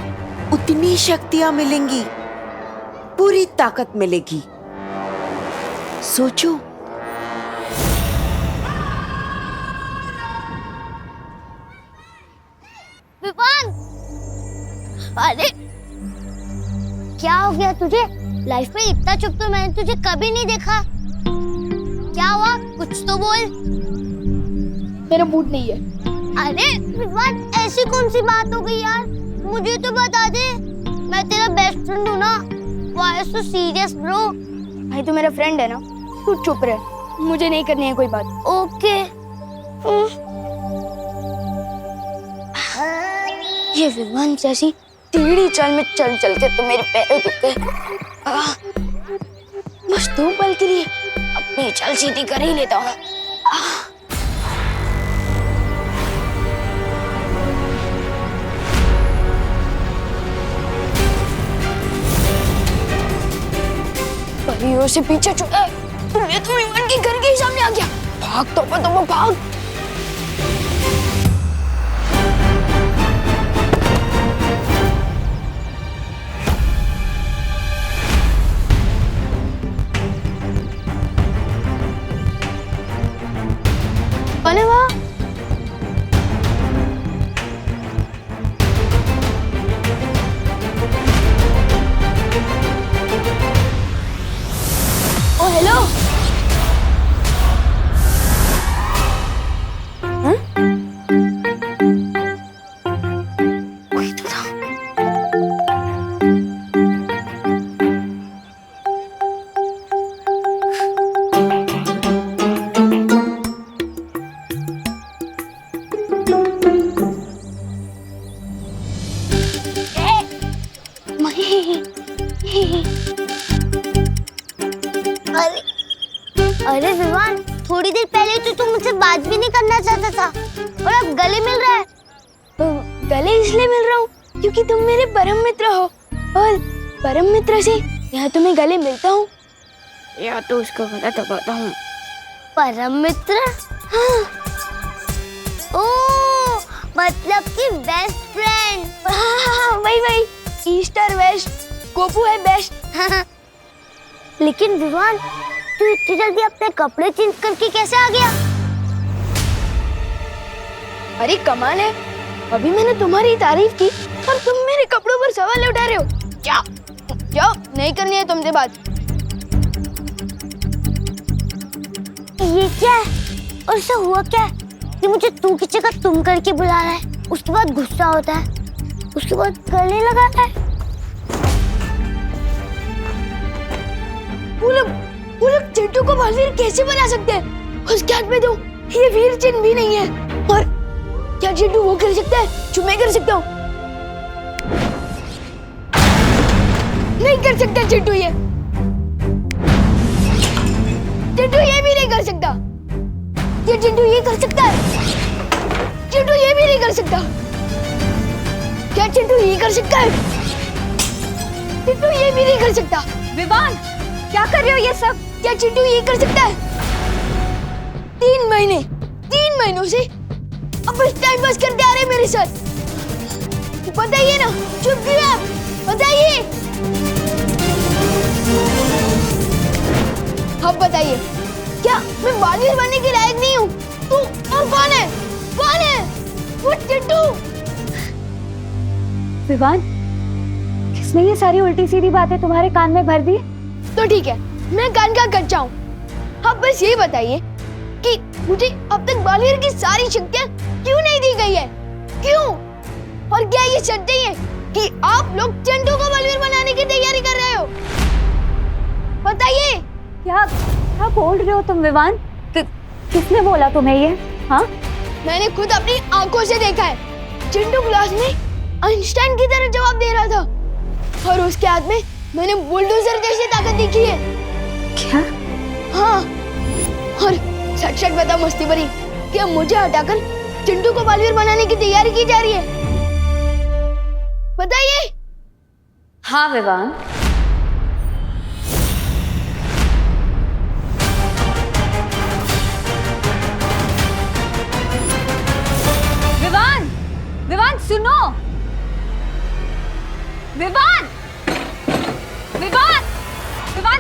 उतनी शक्तियां मिलेंगी, पूरी ताकत मिलेगी। सोचो। विवान, अरे क्या हो गया तुझे? लाइफ में इतना चुप तो मैंने तुझे कभी नहीं देखा। क्या हुआ? कुछ तो बोल। मेरा मूड नहीं है। अरे विवान, ऐसी कौन सी बात हो गई यार? मुझे तो बता दे, मैं तेरा बेस्ट फ्रेंड हूँ ना। Why so serious bro? भाई तो मेरा फ्रेंड है ना, तू चुप रह, मुझे नहीं करनी है कोई बात। ओके। ये विवान जैसी टेढ़ी चाल में चल चल के तो मेरे पैर दुख गए। बस 2 पल के लिए अपनी चाल सीधी कर ही लेता हूँ। परियों से पीछे छुड़ा है, ये तो विवान के घर के ही सामने आ गया। भाग तो भाग। अरे वाह, ओ हेलो। वही तो था। अरे विवान, थोड़ी देर पहले तो तुम मुझसे बात भी नहीं करना चाहता था और अब गले मिल रहा है। गले इसलिए मिल रहा हूँ क्योंकि तुम मेरे परम मित्र हो, और परम मित्र से या तो मैं गले मिलता हूँ या तो उसका गला दबाता हूँ। परम मित्र? हाँ। ओह, मतलब कि बेस्ट फ्रेंड। हाँ, वही ईस्ट और वेस्ट, गोपू है बेस्ट। लेकिन विवान, तू इतनी जल्दी अपने कपड़े चेंज करके कैसे आ गया? अरे कमाल है, अभी मैंने तुम्हारी तारीफ की और तुम मेरे कपड़ों पर सवाल उठा रहे हो। जाओ, नहीं करनी है तुमसे बात। ये क्या है? और इससे हुआ क्या है कि मुझे तू की जगह तुम करके बुला रहा है, उसके बाद गुस्सा होता है, उसके बाद गले लगाता है। वो लोग चिंटू को बालवीर कैसे बना सकते हैं? उसके हाथ में तो ये वीर चिन्ह भी नहीं है। और क्या चिंटू वो कर सकता है जो मैं कर सकता हूँ? नहीं कर सकता चिंटू ये। चिंटू ये भी नहीं कर सकता। ये चिंटू ये कर सकता है? चिंटू ये भी नहीं कर सकता। क्या चिंटू ये कर सकता है? चिंटू ये भी नहीं कर सकता। विवान, क्या कर रहे हो ये सब? क्या चिंटू ये कर सकता है? 3 महीनों से अब बस टाइम पास करते आ रहे हैं मेरे साथ। बताइए ना, चुप क्यों आप? बताइए। अब बताइए, क्या मैं बालवीर बनने के लायक नहीं हूँ? तू और कौन है? कौन है? वो चिंटू। विवान, किसने ये सारी उल्टी सीधी बातें तुम्हारे कान में भर दी? तो ठीक है, मैं कान का कच्चा हूँ। अब बस ये बताइए कि मुझे अब तक बालवीर की सारी शक्तियाँ क्यों नहीं दी गई है? क्यों? और क्या ये सच है कि आप लोग चिंटू को बालवीर बनाने की तैयारी कर रहे हो? बताइए। क्या बोल रहे हो तुम विवान? किसने बोला तुम्हें ये? हाँ, मैंने खुद अपनी आंखों से देखा है। चिंटू क्लास में आइंस्टाइन की तरह जवाब दे रहा था और उसके हाथ में मैंने बुलडोजर जैसी ताकत देखी है। क्या? हाँ, और सच बता मस्ती भरी, क्या मुझे हटाकर चिंटू को बालवीर बनाने की तैयारी की जा रही है? बताइए। हाँ विवान, विवान सुनो। विवान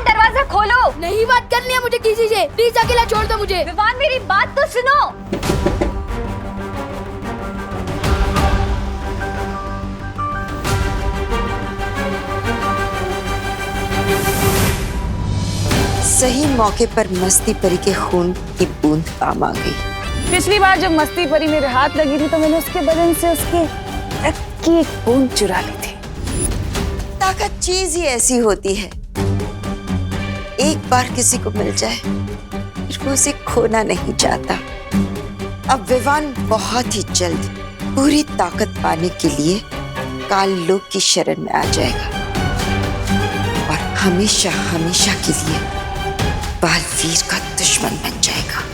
दरवाजा खोलो। नहीं बात करनी है मुझे किसी से, प्लीज अकेला छोड़ दो मुझे। विवान मेरी बात तो सुनो। सही मौके पर मस्ती परी के खून की बूंद काम आ गई। पिछली बार जब मस्ती परी मेरे हाथ लगी थी तो मैंने उसके बदन से उसकी रक्त की एक बूंद चुरा ली थी। ताकत चीज ही ऐसी होती है, एक बार किसी को मिल जाए फिर वो उसे खोना नहीं चाहता। अब विवान बहुत ही जल्द पूरी ताकत पाने के लिए काल लोक की शरण में आ जाएगा और हमेशा हमेशा के लिए बालवीर का दुश्मन बन जाएगा।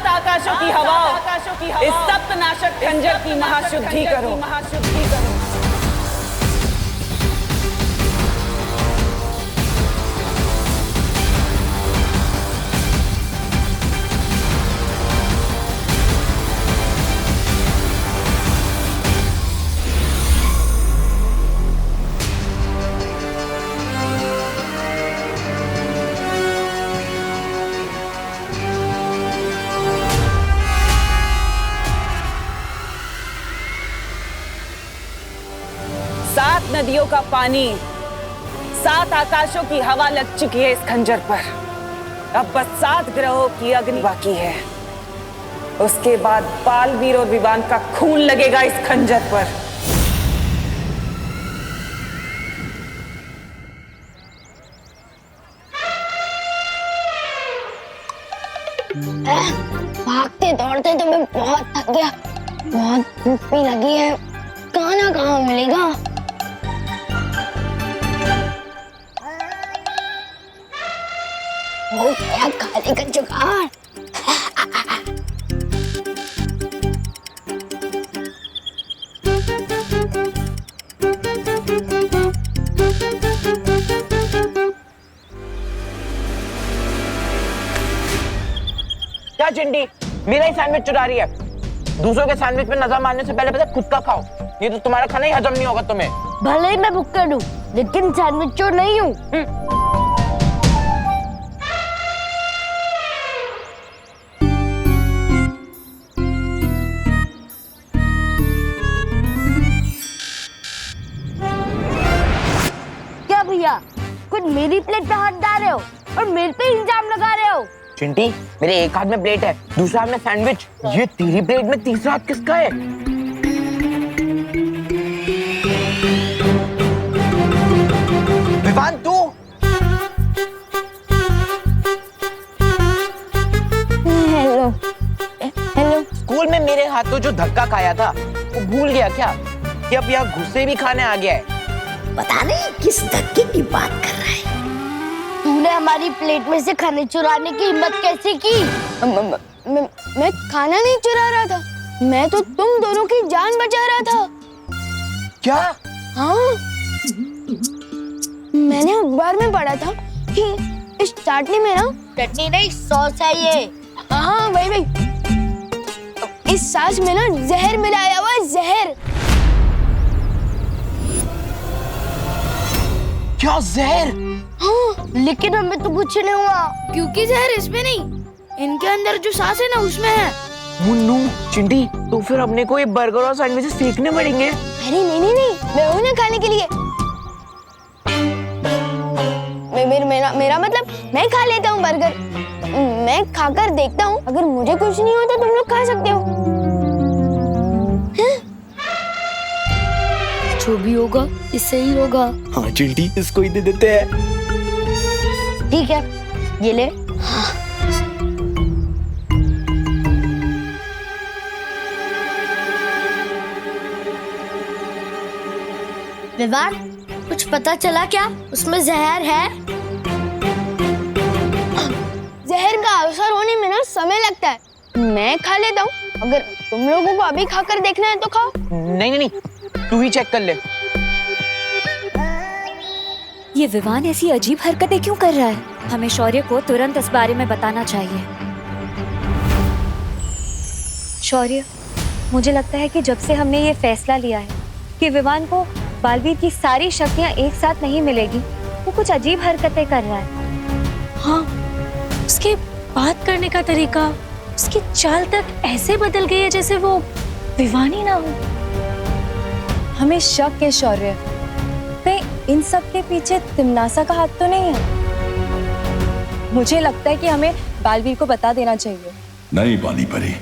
आकाशों की हवाओं, इस सप्तनाशक खंजर की महाशुद्धि करो। नदियों का पानी, 7 आकाशों की हवा लग चुकी है इस खंजर पर। अब बस 7 ग्रहों की अग्नि बाकी है। उसके बाद बालवीर और विवान का खून लगेगा इस खंजर पर। भागते दौड़ते तो मैं बहुत थक गया, बहुत भूख भी लगी है। खाना कहाँ मिलेगा? हो गया खाने का जुगाड़। क्या चिंडी, मेरा ही सैंडविच चुरा रही है? दूसरों के सैंडविच पे नजर मारने से पहले खुद का खाओ, ये तो तुम्हारा खाना ही हजम नहीं होगा तुम्हें। भले ही मैं भुक्कड़ हूँ, लेकिन सैंडविच चोर नहीं हूँ। क्या भैया, खुद मेरी प्लेट पे हाथ डाल रहे हो और मेरे पे इल्जाम लगा रहे हो? चिंटी, मेरे एक हाथ में प्लेट है, दूसरा हाथ में सैंडविच। ये तेरी प्लेट में तीसरा हाथ किसका है? विवान तू? Hello hello. स्कूल में मेरे हाथों जो धक्का खाया था वो भूल गया क्या कि अब यहाँ घुसे भी खाने आ गया है? पता नहीं किस धक्के की बात कर रहा है। तूने हमारी प्लेट में से खाने चुराने की हिम्मत कैसे की? मैं खाना नहीं चुरा रहा था, मैं तो तुम दोनों की जान बचा रहा था। क्या? हाँ, मैंने अखबार में पढ़ा था कि इस चाटनी में ना चटनी नहीं सॉस है ये। हाँ भाई, इस सॉस में ना जहर मिलाया हुआ है, जहर। क्या जहर? हाँ, लेकिन हमें तो कुछ नहीं हुआ क्योंकि जहर इसमें नहीं, इनके अंदर जो सांस है ना उसमें है। मुन्नू, चिंटी, तो फिर अपने को ये बर्गर और सैंडविचेस फेंकने पड़ेंगे। अरे नहीं, मैं हूँ ना खाने के लिए। मेरा मतलब मैं खा लेता हूँ बर्गर, मैं खाकर देखता हूँ, अगर मुझे कुछ नहीं होता तुम लोग खा सकते हो। जो भी होगा इससे ही होगा। हाँ चिंटी, इसको ही दे देते हैं। ठीक है, ये ले। विवान, कुछ पता चला क्या उसमें जहर है? जहर का असर होने में ना समय लगता है, मैं खा लेता हूँ, अगर तुम लोगों को अभी खाकर देखना है तो खाओ। नहीं, तू ही चेक कर ले। ये विवान ऐसी अजीब हरकतें क्यों कर रहा है? हमें शौर्य को तुरंत इस बारे में बताना चाहिए। शौर्य, मुझे लगता है कि जब से हमने ये फैसला लिया है कि विवान को बालवीर की सारी शक्तियां एक साथ नहीं मिलेगी, वो कुछ अजीब हरकतें कर रहा है। हाँ, उसके बात करने का तरीका, उसकी चाल तक ऐसे बदल गई है जैसे वो विवान ही ना हो। हमें शक है शौर्य, कहीं इन सब के पीछे तिमनासा का हाथ तो नहीं है? मुझे लगता है कि हमें बालवीर को बता देना चाहिए। नहीं पानी परी,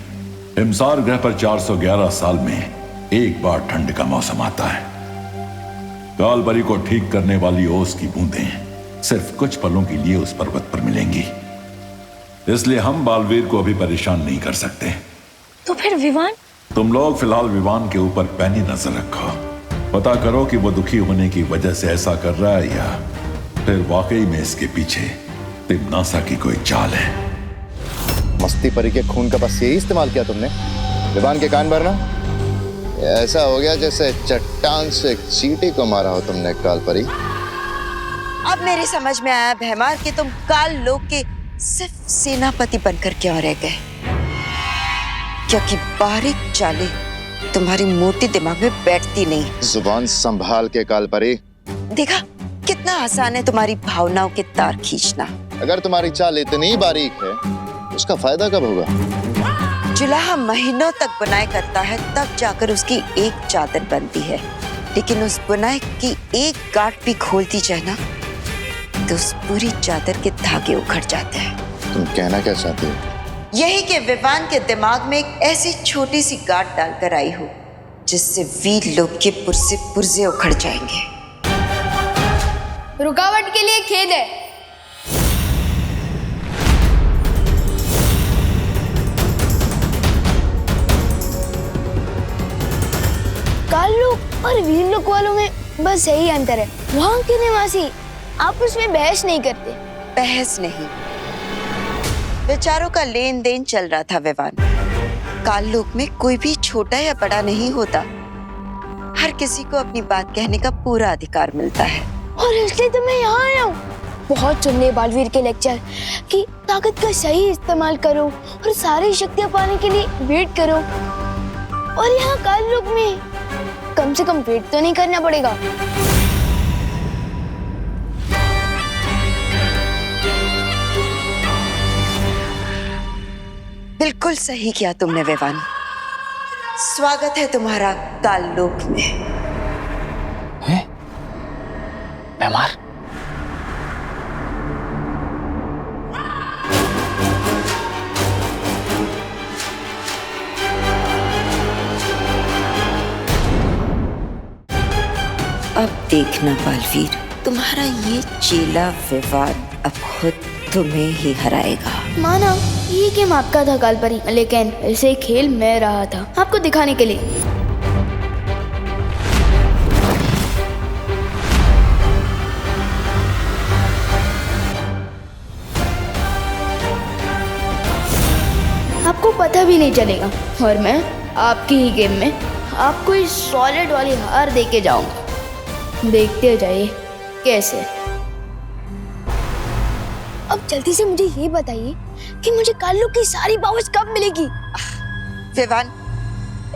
हिमसार ग्रह पर 411 साल में एक बार ठंड का मौसम आता है। कालपरी को ठीक करने वाली ओस की बूंदें सिर्फ कुछ पलों के लिए उस पर्वत पर मिलेंगी, इसलिए हम बालवीर को अभी परेशान नहीं कर सकते। तो फिर विवान? तुम लोग फिलहाल विवान के ऊपर पैनी नजर रखो, पता करो कि वो दुखी होने की वजह से ऐसा कर रहा है या फिर वाकई में इसके पीछे तिमनासा की कोई चाल है। मस्ती परी के खून का बस यही इस्तेमाल किया तुमने, विवान के कान भरना? ऐसा हो गया जैसे चट्टान से एक चींटी को मारा हो तुमने कालपरी। अब मेरी समझ में आया भैमार कि तुम काल लोक के सिर्फ सेनापति बनकर क्यों रह गए, क्योंकि बारीक चालें तुम्हारी मोटी दिमाग में बैठती नहीं। जुबान संभाल के कालपरी। देखा कितना आसान है तुम्हारी भावनाओं के तार खींचना। अगर तुम्हारी चाल इतनी बारीक है, उसका फायदा कब होगा? जुलाहा महीनों तक बुनाई करता है, तब जाकर उसकी एक चादर बनती है, लेकिन उस बुनाई की एक गांठ भी खोलती जाए ना तो उस पूरी चादर के धागे उखड़ जाते हैं। तुम कहना क्या चाहते हो? यही कि विवान के दिमाग में एक ऐसी छोटी सी गांठ डालकर आई हो जिससे वीर लोग के पुर्जे पुर्जे उखड़ जाएंगे। रुकावट के लिए खेद है। काल लोक और वीर लोक वालों में बस यही अंतर है, वहाँ के निवासी आपस में बहस नहीं करते। बहस नहीं, विचारों का लेन देन चल रहा था विवान। काल लोक में कोई भी छोटा या बड़ा नहीं होता, हर किसी को अपनी बात कहने का पूरा अधिकार मिलता है। और इसलिए तो मैं यहाँ आया हूँ। बहुत सुन लिए बालवीर के लेक्चर कि ताकत का सही इस्तेमाल करो और सारी शक्तियाँ पाने के लिए वेट करो, और यहाँ काल लोक में कम से कम वेट तो नहीं करना पड़ेगा। बिल्कुल सही किया तुमने विवान, स्वागत है तुम्हारा काल लोक में। भैमार, देखना बालवीर, तुम्हारा ये चेला विवान अब खुद तुम्हें ही हराएगा। माना ये गेम आपका था कालपरी, लेकिन ऐसे खेल मैं रहा था आपको दिखाने के लिए। आपको पता भी नहीं चलेगा और मैं आपकी ही गेम में आपको इस सॉलिड वाली हार देके जाऊंगा। देखते जाइए कैसे। अब जल्दी से मुझे ये बताइए कि मुझे काल्लू की सारी पावर्स कब मिलेगी? विवान,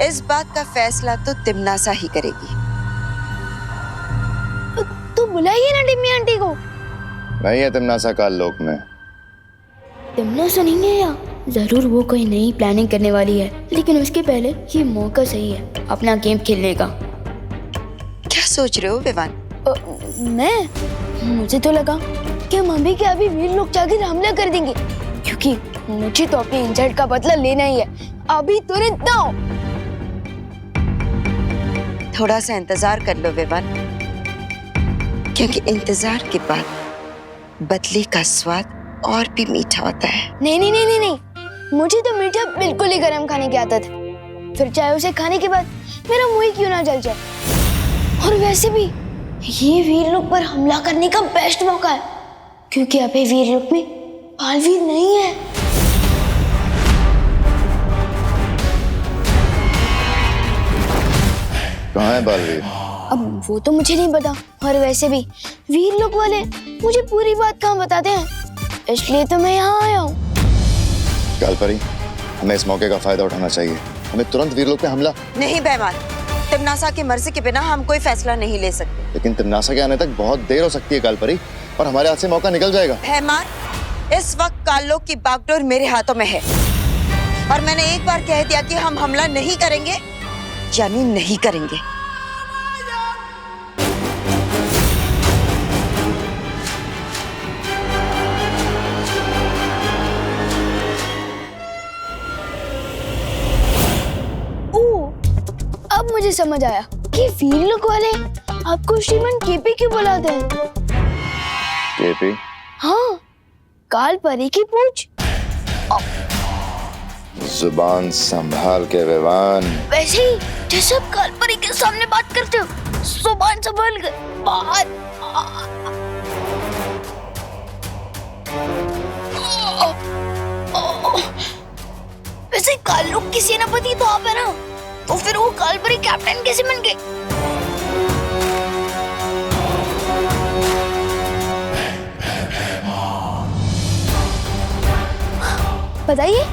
इस बात का फैसला तो तिमनासा ही करेगी। तो बुलाइए ना टिम्मी आंटी को। नहीं है तिमनासा काल लोक में। तिमनासा नहीं है या जरूर वो कोई नई प्लानिंग करने वाली है, लेकिन उसके पहले ये मौका सही है अपना गेम खेलने का। क्या सोच रहे हो विवान? मुझे तो लगा कि मम्मी के अभी वीर लोग जाकर हमला कर देंगे, क्योंकि मुझे तो अपने इंसल्ट का बदला लेना ही है अभी तुरंत ना। थोड़ा सा इंतजार कर लो विवान, क्योंकि इंतजार के बाद बदले का स्वाद और भी मीठा होता है। नहीं, मुझे तो मीठा बिल्कुल ही गरम खाने की आदत है, फिर चाहे उसे खाने के बाद मेरा मुंह ही क्यों ना जल जाए। और वैसे भी ये वीर लोग पर हमला करने का बेस्ट मौका है, क्योंकि अभी वीर लोग में बालवीर नहीं है। कहाँ है बालवीर? अब वो तो मुझे नहीं पता, और वैसे भी वीर लोग वाले मुझे पूरी बात कहाँ बताते हैं, इसलिए तो मैं यहाँ आया हूँ। कालपरी, हमें इस मौके का फायदा उठाना चाहिए। हमें तुरंत वीरलोक पे हमला। नहीं बेईमान, तिमनासा की मर्जी के बिना हम कोई फैसला नहीं ले सकते। लेकिन तिमनासा के आने तक बहुत देर हो सकती है कालपरी, और हमारे हाथ से मौका निकल जाएगा। बेईमान, इस वक्त काल्लोक की बागडोर मेरे हाथों में है, और मैंने एक बार कह दिया कि हम हमला नहीं करेंगे, यानी नहीं करेंगे। अब मुझे समझ आया कि वीर लोग वाले आपको श्रीमान केपी क्यों बुलाते हैं। केपी? हाँ, कालपरी की पूछ। जुबान संभाल के विवान। वैसे ही जैसे आप कालपरी के सामने बात करते हो, जुबान संभाल के बात। वैसे काल्लू की सेनापति तो आप है ना, तो फिर वो कालपरी कैप्टन कैसे बन गए? बताइए,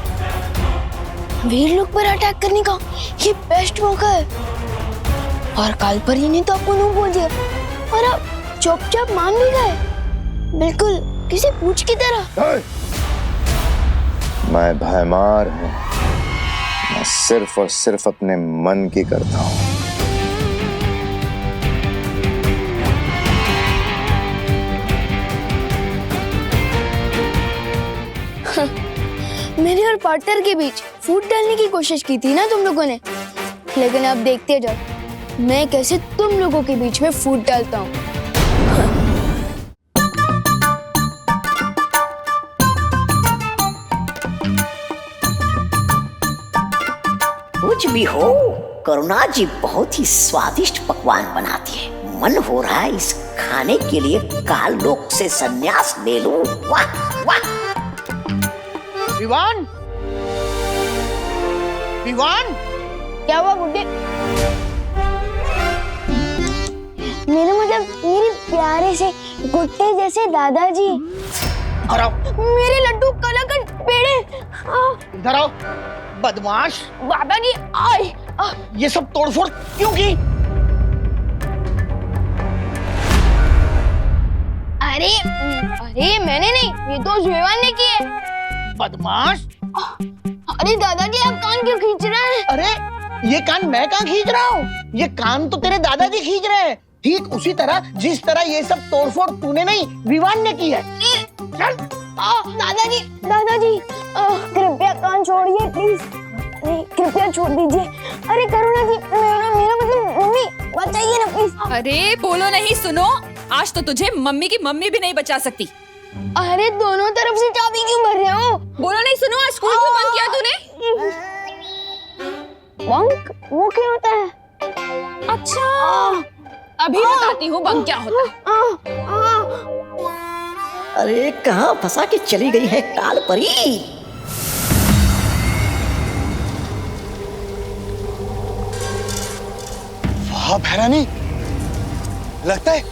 वीर लोग पर अटैक करने का ये बेस्ट मौका है, और कालपरी ने तो आपको नो बोल दिया और आप चुपचाप मान भी गए, बिल्कुल किसी पूछ की तरह। मैं भयमार हूँ, मैं सिर्फ और सिर्फ अपने मन की करता हूँ। मेरे और पार्टनर के बीच फूट डालने की कोशिश की थी ना तुम लोगों ने, लेकिन अब देखते जाओ मैं कैसे तुम लोगों के बीच में फूट डालता हूँ। कुछ भी हो, करुणा जी बहुत ही स्वादिष्ट पकवान बनाती है। मन हो रहा है इस खाने के लिए काल लोक से संन्यास ले लूं। वाह वाह। विवान, विवान, क्या हुआ बुड्ढे? मेरे प्यारे से गुट्टे जैसे दादाजी, मेरे लड्डू कलाकंद पेड़े। इधर आओ बदमाश। दादाजी आए। ये सब तोड़फोड़ क्यों की? अरे मैंने नहीं, ये तो जुएवान ने की है। बदमाश। अरे दादाजी आप कान क्यों खींच रहे हैं? अरे ये कान मैं कहाँ खींच रहा हूँ? ये कान तो तेरे दादाजी खींच रहे हैं, ठीक उसी तरह जिस तरह ये सब तोड़फोड़ तूने नहीं विवान ने की है। चल। दादाजी कृपया कान छोड़िए प्लीज। कृपया छोड़ दीजिए। अरे करुणा जी, मेरा मतलब मम्मी बताइए ना प्लीज। अरे बोलो नहीं, सुनो। आज तो तुझे मम्मी की मम्मी भी नहीं बचा सकती। अरे दोनों तरफ से चाबी क्यों भर रहे हो? बोलो नहीं, सुनो। आज स्कूल क्यों बंद किया तूने? बंक वो क्या होता है? अच्छा, अभी बताती हूँ बंक क्या होता है। अरे कहाँ फंसा के चली गई है काल परी? वाह भैरानी, लगता है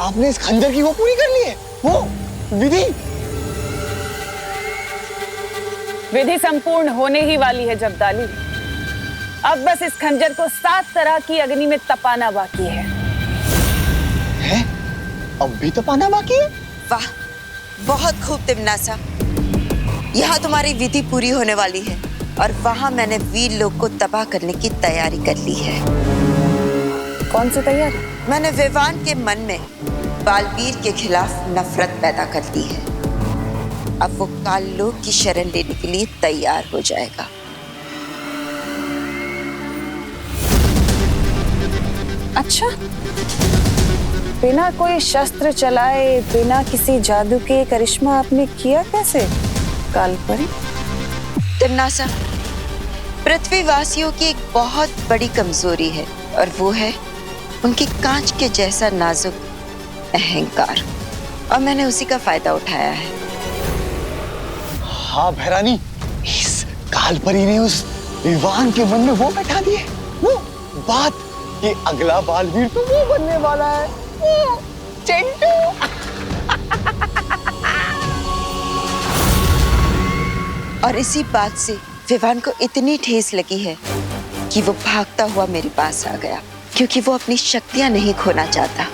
आपने इस खंजर की वो पूरी कर ली है, वो विधि। विधि संपूर्ण होने ही वाली है जब्दाली। अब बस इस खंजर को 7 तरह की अग्नि में तपाना बाकी है। अब भी तपाना बाकी है? वाह, बहुत खूब तिमनासा। यहाँ तुम्हारी विधि पूरी होने वाली है और वहाँ मैंने वीर लोग को तबाह करने की तैयारी कर ली है। कौन सी तैयारी? मैंने विवान के मन में बालवीर के खिलाफ नफरत पैदा कर दी है। अब वो काल लोक की शरण लेने के लिए तैयार हो जाएगा। अच्छा, बिना कोई शस्त्र चलाए, बिना किसी जादू के करिश्मा आपने किया कैसे काल परी? तिमनासा, पृथ्वीवासियों की एक बहुत बड़ी कमजोरी है और वो है उनकी कांच के जैसा नाजुक अहंकार, और मैंने उसी का फायदा उठाया है। हाँ भैरानी, इस काल परी ने उस विवान के मन में वो बैठा दिए, वो बात कि अगला बालवीर तो वो बनने वाला है, वो चिंटू। और इसी बात से विवान को इतनी ठेस लगी है कि वो भागता हुआ मेरे पास आ गया, क्योंकि वो अपनी शक्तियां नहीं खोना चाहता।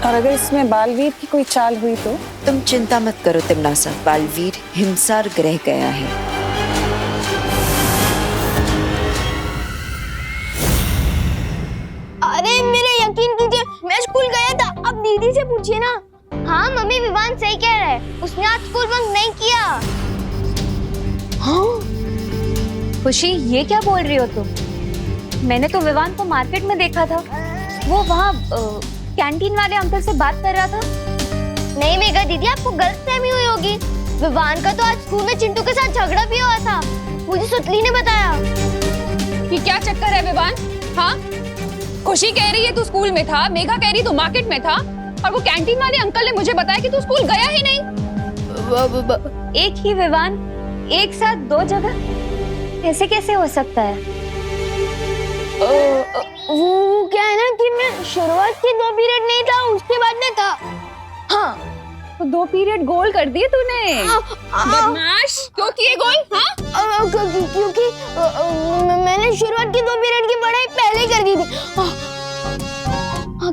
और अगर इसमें बालवीर की कोई चाल हुई तो? तुम चिंता मत करो तिमनासा, बालवीर हिमसार ग्रह गया है। अरे मेरे यकीन कीजिए, मैं स्कूल गया था। अब दीदी से पूछिए ना। हाँ मम्मी, विवान सही कह रहा है, उसने आज स्कूल बंक नहीं किया। हाँ? खुशी, ये क्या बोल रही हो तुम? मैंने तो विवान को मार्केट में देखा था। वो वहाँ कैंटीन वाले अंकल से बात कर रहा था। नहीं मेघा दीदी, आपको गलतफहमी हुई होगी। विवान का तो आज स्कूल में चिंटू के साथ झगड़ा भी हुआ था, मुझे सुतली ने बताया। ये क्या चक्कर है विवान? हाँ, खुशी कह रही है तू स्कूल में था, मेघा कह रही तू मार्केट में था, और वो कैंटीन वाले अंकल ने मुझे बताया कि तू स्कूल गया ही नहीं। एक ही विवान एक साथ 2 जगह ऐसे कैसे हो सकता है? वो क्या है ना कि मैं शुरुआत के 2 पीरियड नहीं था, उसके बाद में था। हाँ, तो 2 पीरियड गोल कर दिए तूने। बदमाश, क्यों किए गोल? हाँ, क्योंकि मैंने शुरुआत के 2 पीरियड की पढ़ाई पहले कर दी थी।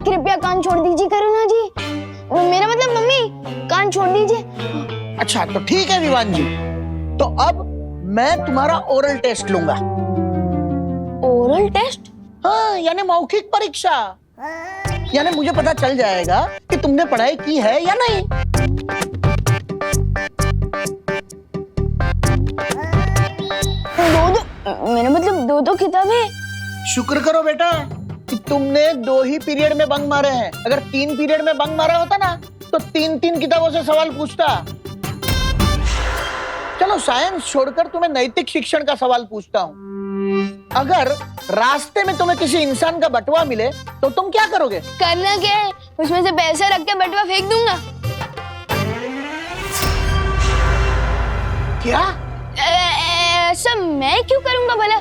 कृपया कान छोड़ दीजिए करुणा जी, मेरा मतलब मम्मी, कान छोड़ दीजिए। अच्छा तो ठीक है विवान जी, तो अब मैं तुम्हारा ओरल टेस्ट लूंगा। Oral test? हाँ, यानी मौखिक परीक्षा। यानी मुझे पता चल जाएगा कि तुमने पढ़ाई की है या नहीं। मेरा मतलब 2 किताबें। शुक्र करो बेटा कि तुमने 2 ही पीरियड में बंक मारे हैं। अगर 3 पीरियड में बंक मारा होता ना तो 3-3 किताबों से सवाल पूछता। चलो साइंस छोड़कर तुम्हें नैतिक शिक्षण का सवाल पूछता हूँ। अगर रास्ते में तुम्हें किसी इंसान का बटुआ मिले तो तुम क्या करोगे? करना क्या है, उसमें से पैसे रख के बटुआ फेंक दूंगा। क्या? ऐसा मैं क्यों करूंगा भला?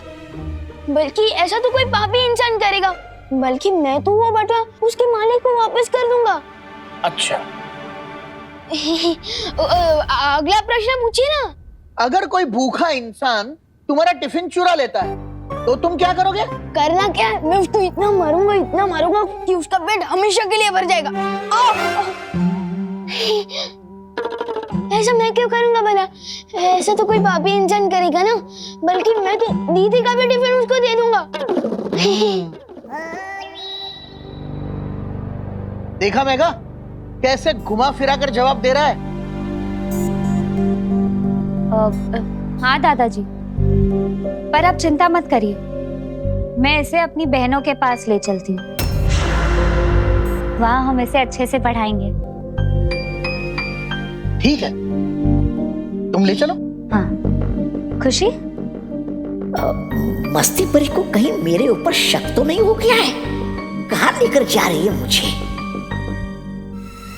बल्कि ऐसा तो कोई पापी इंसान करेगा, बल्कि मैं तो वो बटुआ उसके मालिक को वापस कर दूंगा। अच्छा अगला प्रश्न पूछिए ना। अगर कोई भूखा इंसान तुम्हारा टिफिन चुरा लेता है तो तुम क्या करोगे? करना क्या है, मैं उसको इतना मारूंगा कि उसका पेट हमेशा के लिए भर जाएगा। ऐसा मैं क्यों करूंगा भला? ऐसा तो कोई पापी इंसान करेगा ना, बल्कि मैं तो दीदी का भी टिफिन उसको दे दूंगा। देखा मेघा कैसे घुमा फिरा कर जवाब दे रहा है। हाँ दादाजी, पर आप चिंता मत करिए, मैं इसे अपनी बहनों के पास ले चलती हूँ। वहाँ हम इसे अच्छे से पढ़ाएंगे। ठीक है, तुम ले चलो। हाँ। खुशी, मस्ती परी को कहीं मेरे ऊपर शक तो नहीं हो गया है? कहाँ लेकर जा रही है मुझे?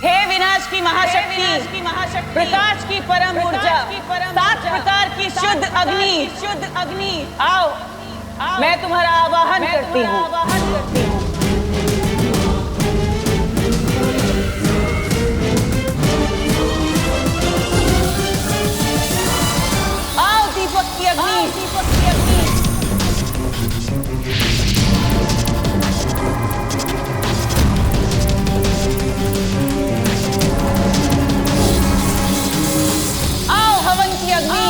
हे विनाश की महाशक्ति, प्रकाश की परम ऊर्जा, 7 प्रकार की शुद्ध अग्नि, आओ, मैं तुम्हारा आवाहन करती हूँ। आओ दीपक की अग्नि, आओ हवन की अग्नि,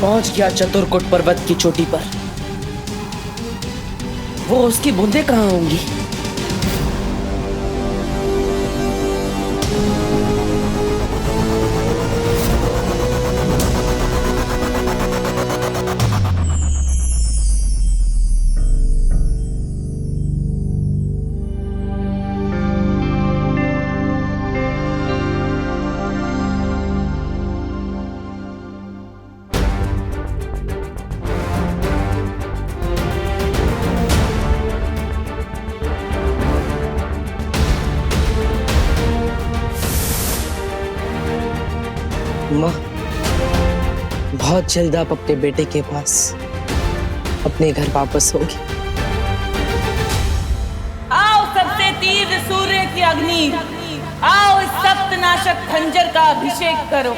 पहुंच गया चतुरकुट पर्वत की चोटी पर। वो उसकी बूंदें कहाँ होंगी? माँ, बहुत जल्द आप अपने बेटे के पास अपने घर वापस होगी। आओ सबसे तीव्र सूर्य की अग्नि, आओ इस सप्तनाशक खंजर का अभिषेक करो।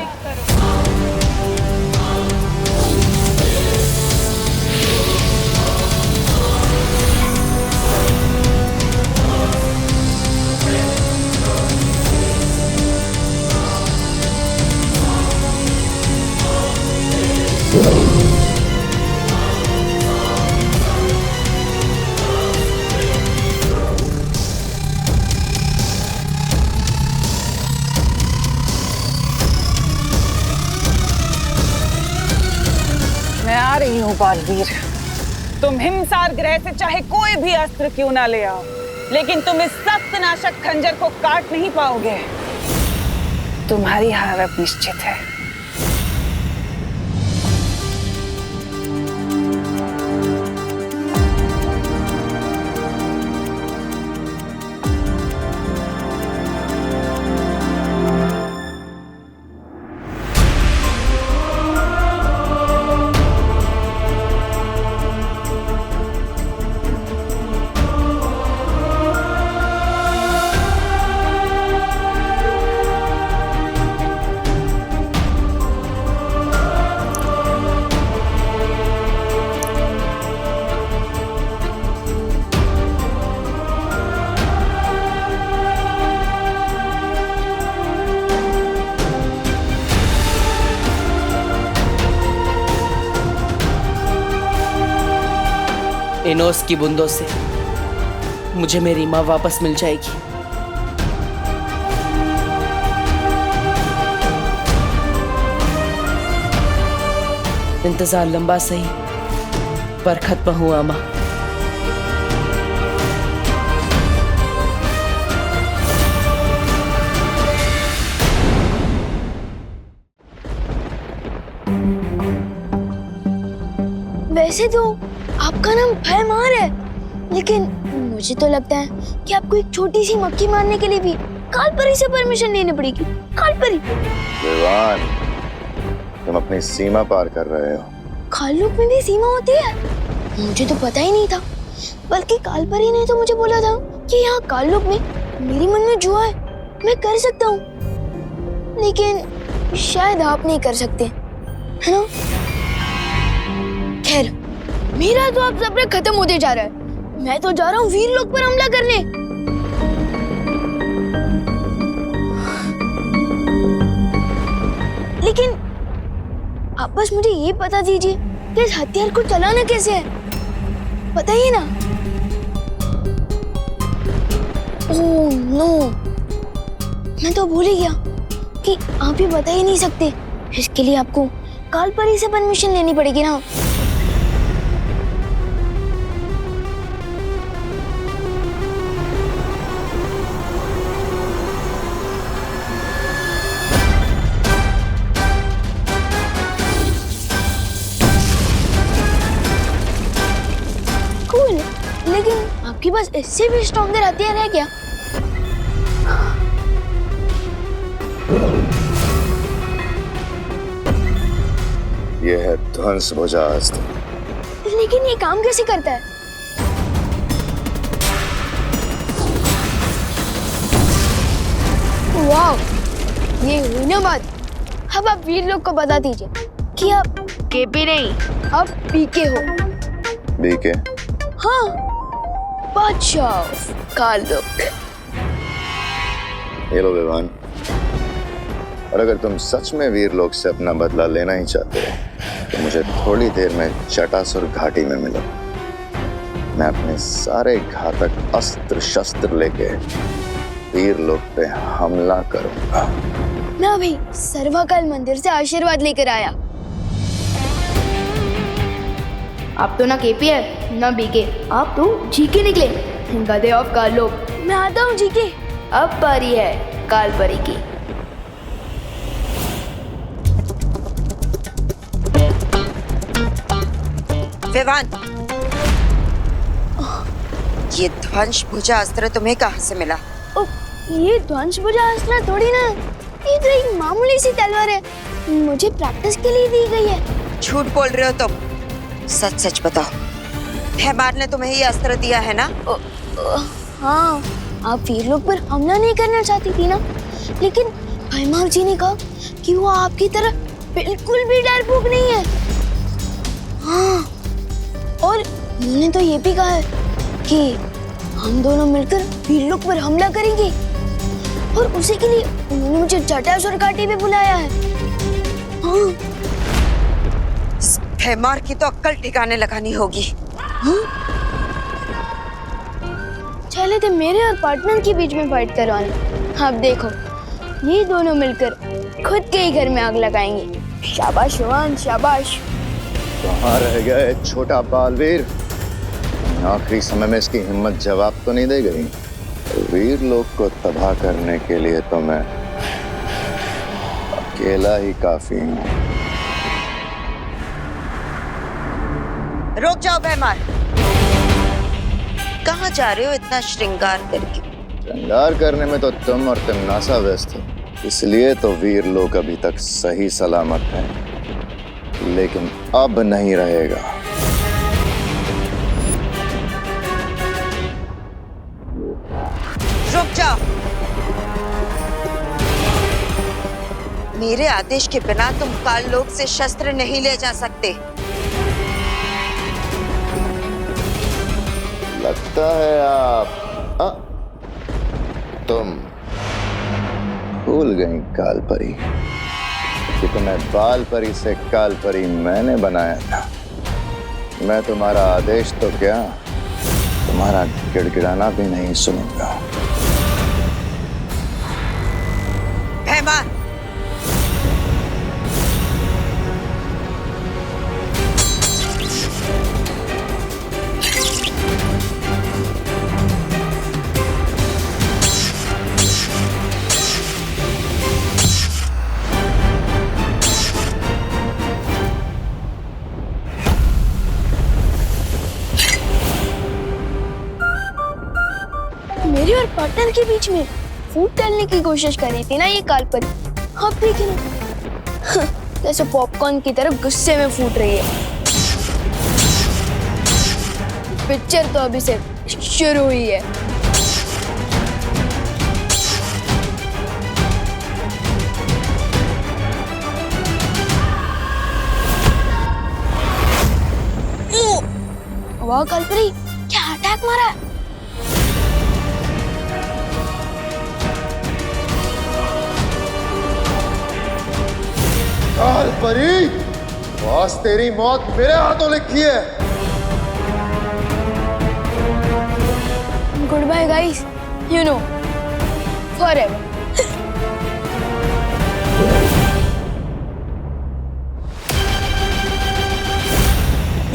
मैं आ रही हूँ बालवीर। तुम हिमसार ग्रह से चाहे कोई भी अस्त्र क्यों ना ले आओ, लेकिन तुम इस सप्तनाशक खंजर को काट नहीं पाओगे। तुम्हारी हार अब निश्चित है। इन ओस की बूंदों से मुझे मेरी माँ वापस मिल जाएगी। इंतजार लंबा सही पर खत्म हुआ माँ। वैसे तो आपका नाम भयमार है, लेकिन मुझे तो लगता है कि आपको एक छोटी सी मक्खी मारने के लिए भी कालपरी से परमिशन लेनी पड़ेगी। कालपरी? विवान, तुम अपनी सीमा पार कर रहे हो। काललोक में भी सीमा होती है? मुझे तो पता ही नहीं था। बल्कि कालपरी ने तो मुझे बोला था कि यहाँ काललोक में मेरे मन में जो है मैं कर सकता हूँ, लेकिन शायद आप नहीं कर सकते, है ना? खैर, मेरा तो अब सब्र खत्म होते जा रहा है। मैं तो जा रहा हूँ वीरलोक पर हमला करने। लेकिन आप बस मुझे ये बता दीजिए कि इस हथियार को चलाना कैसे है, बताइए ना। ओह नो, मैं तो भूल ही गया कि आप ही बता ही नहीं सकते। इसके लिए आपको कालपरी से परमिशन लेनी पड़ेगी ना। कूल, लेकिन आपके पास इससे भी स्ट्रॉन्गर हथियार है क्या? यह है ध्वंस भुजा अस्त्र। लेकिन ये काम कैसे करता है? वाह, ये हुई ना बात। अब आप वीरलोक को बता दीजिए कि आप केपी नहीं, आप पीके हो। बीके? हाँ, बादशाह काललोक। ये लो विवान, और अगर तुम सच में वीरलोक से अपना बदला लेना ही चाहते हो तो मुझे थोड़ी देर में जटासुर घाटी में मिलो। मैं अपने सारे घातक अस्त्र शस्त्र लेके वीरलोक पे हमला करूंगा। मैं अभी सर्वकाल मंदिर से आशीर्वाद लेकर आया। आप तो ना केपी है ना बीके, आप तो जीके निकले, गधे ऑफ काललोक। मैं आता हूँ जीके, अब बारी है कालपरी की। विवान, ये ध्वंस भुजा अस्त्र तुम्हें कहाँ से मिला? ये ध्वंस भुजा अस्त्र थोड़ी ना, ये तो एक मामूली सी तलवार है, मुझे प्रैक्टिस के लिए दी गई है। झूठ बोल रहे हो तुम, सच सच बताओ। भैमार ने तुम्हें ये अस्त्र दिया है ना? हाँ, आप वीरलोक पर हमला नहीं करना चाहती थी ना, लेकिन भैमार जी ने कहा कि वो आपकी तरह बिल्कुल भी डरपोक नहीं है। हाँ, और उन्होंने तो ये भी कहा है कि हम दोनों मिलकर वीरलोक पर हमला करेंगे, और उसी के लिए उन्होंने मुझे जटासुर घाटी में बुलाया है। हाँ। भैमार की तो अक्ल ठिकाने लगानी होगी। चले थे मेरे और पार्टनर के बीच में फाइट करवाना। अब देखो, ये दोनों मिलकर खुद के ही घर में आग लगाएंगे। शाबाश विवान, शाबाश। कहाँ रह गए छोटा बालवीर? आखिरी समय में इसकी हिम्मत जवाब तो नहीं दे गई। वीरलोक को तबाह करने के लिए तो मैं अकेला ही काफी हूँ। रुक जाओ भैमार, कहाँ जा रहे हो इतना श्रृंगार करके? श्रृंगार करने में तो तुम और तिमनासा व्यस्त हो, इसलिए तो वीरलोक अभी तक सही सलामत है, लेकिन अब नहीं रहेगा। रुक जाओ, मेरे आदेश के बिना तुम काललोक से शस्त्र नहीं ले जा सकते। लगता है आप तुम भूल गई कालपरी कि तुम्हें बालपरी से कालपरी मैंने बनाया था। मैं तुम्हारा आदेश तो क्या, तुम्हारा गिड़गिड़ाना भी नहीं सुनूंगा। भैमार, मेरे और पार्टनर के बीच में फूट डालने की कोशिश कर रही थी ना ये कालपरी, अब देखिए ना कैसे पॉपकॉर्न की तरह गुस्से में फूट रही है। पिक्चर तो अभी से शुरू हुई है। वाह कालपरी, क्या अटैक मारा है। कालपरी, बॉस तेरी मौत मेरे हाथों लिखी है। Goodbye guys, you know forever.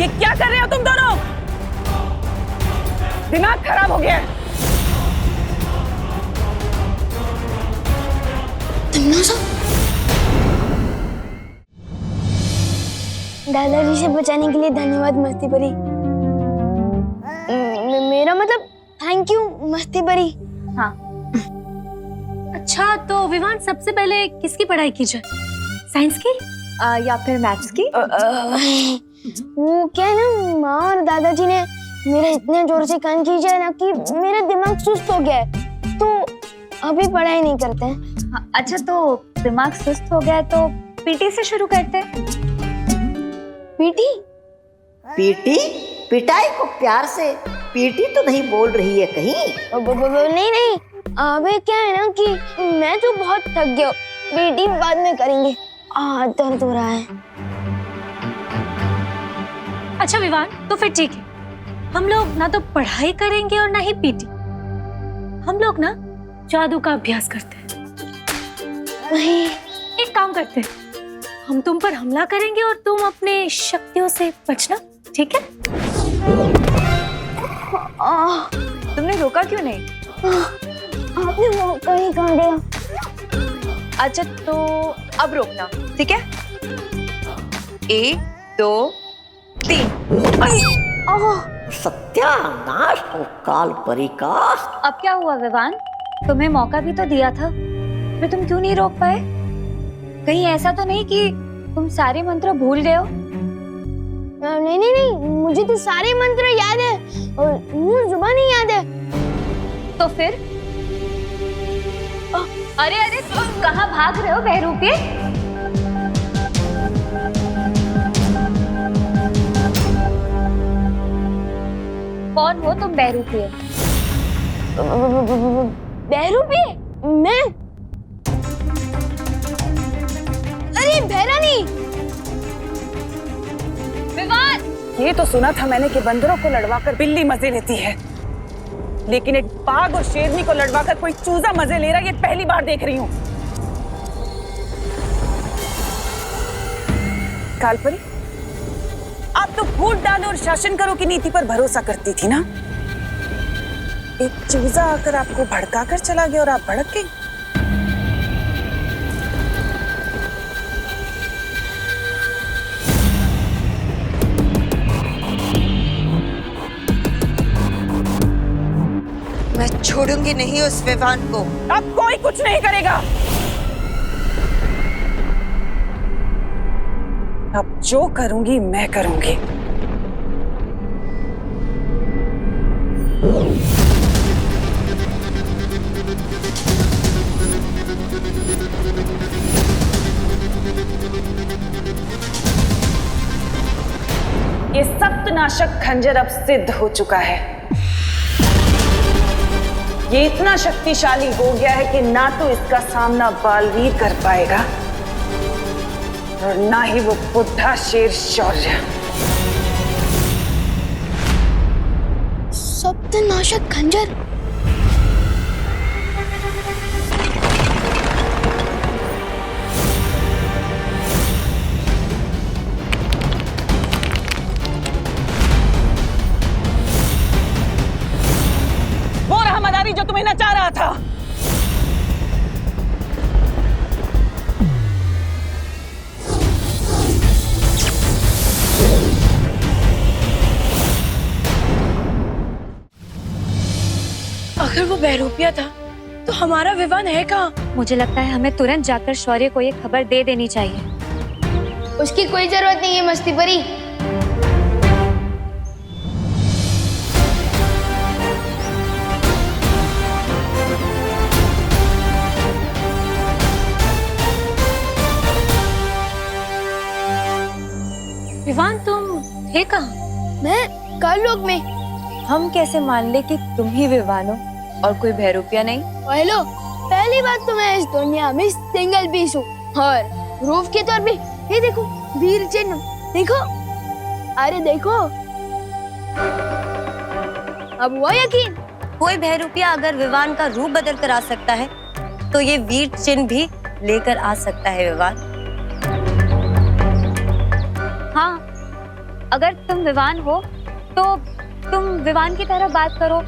ये क्या कर रहे हो तुम दोनों? दिमाग खराब हो गया है। दादाजी से बचाने के लिए धन्यवाद मस्ती परी। मेरा मतलब थैंक यू मस्ती परी। हाँ। अच्छा तो विवान सबसे पहले किसकी पढ़ाई की जाए, साइंस की या फिर मैथ्स की? वो क्या है ना, माँ और दादाजी ने मेरे इतने जोर से कान खींचा है ना कि मेरा दिमाग सुस्त हो गया है, तो अभी पढ़ाई नहीं करते हैं। अच्छा तो दिमाग सुस्त हो गया है तो पीटी से शुरू करते हैं। पीटी? पीटी? पिटाई को प्यार से पीटी तो नहीं बोल रही है कहीं? नहीं, अबे क्या है ना कि मैं तो बहुत थक गया, पीटी बाद में करेंगे, दर्द हो रहा है। अच्छा विवान, तो फिर ठीक है, हम लोग ना तो पढ़ाई करेंगे और ना ही पीटी, हम लोग ना जादू का अभ्यास करते हैं। एक काम करते हैं, हम तुम पर हमला करेंगे और तुम अपने शक्तियों से बचना, ठीक है? तुमने रोका क्यों नहीं? आपने मौका ही कहाँ दिया? अच्छा तो अब रोकना, ठीक है? 1 2 3। सत्यानाश हो कालपरी का। अब क्या हुआ विवान, तुम्हें मौका भी तो दिया था, फिर तुम क्यों नहीं रोक पाए? कहीं ऐसा तो नहीं कि तुम सारे मंत्र भूल गए हो? नहीं, मुझे तो सारे मंत्र याद है और मुंह जुबान ही याद है। तो फिर? अरे तुम कहाँ भाग रहे हो बहरूपे? कौन हो तुम बहरूपे? बहरूपे? मैं? अरे बहरानी! विवान! ये तो सुना था मैंने कि बंदरों को लड़वाकर बिल्ली मजे लेती है, लेकिन एक बाघ और शेरनी को लड़वाकर कोई चूजा मजे ले रहा है, ये पहली बार देख रही हूँ। कालपरी, आप तो फूट डालो और शासन करो की नीति पर भरोसा करती थी ना। एक चूजा आकर आपको भड़काकर चला गया और आप भड़क गई। मैं छोड़ूंगी नहीं उस विवान को। अब कोई कुछ नहीं करेगा। अब जो करूंगी मैं करूंगी। ये सप्तनाशक खंजर अब सिद्ध हो चुका है। ये इतना शक्तिशाली हो गया है कि ना तो इसका सामना बालवीर कर पाएगा और ना ही वो बुढ़ा शेर शौर्य। सप्तनाशक खंजर? वो रहा मदारी जो तुम्हें नचा रहा था। अगर वो बहरूपिया था तो हमारा विवान है कहाँ? मुझे लगता है हमें तुरंत जाकर शौर्य को ये खबर दे देनी चाहिए। उसकी कोई जरूरत नहीं है मस्ती परी। विवान तुम थे कहाँ? मैं कालोक में। हम कैसे मान ले कि तुम ही विवान हो और कोई भैरूपिया नहीं? हेलो, पहली बात तो मैं इस दुनिया में सिंगल पीस हूँ और प्रूफ के तौर पे ये देखो वीर चिन्ह, देखो, अरे देखो, अब हुआ यकीन? कोई भैरूपिया अगर विवान का रूप बदल कर आ सकता है तो ये वीर चिन्ह भी लेकर आ सकता है विवान। हाँ, अगर तुम विवान हो तो तुम विवान की तरह बात करो,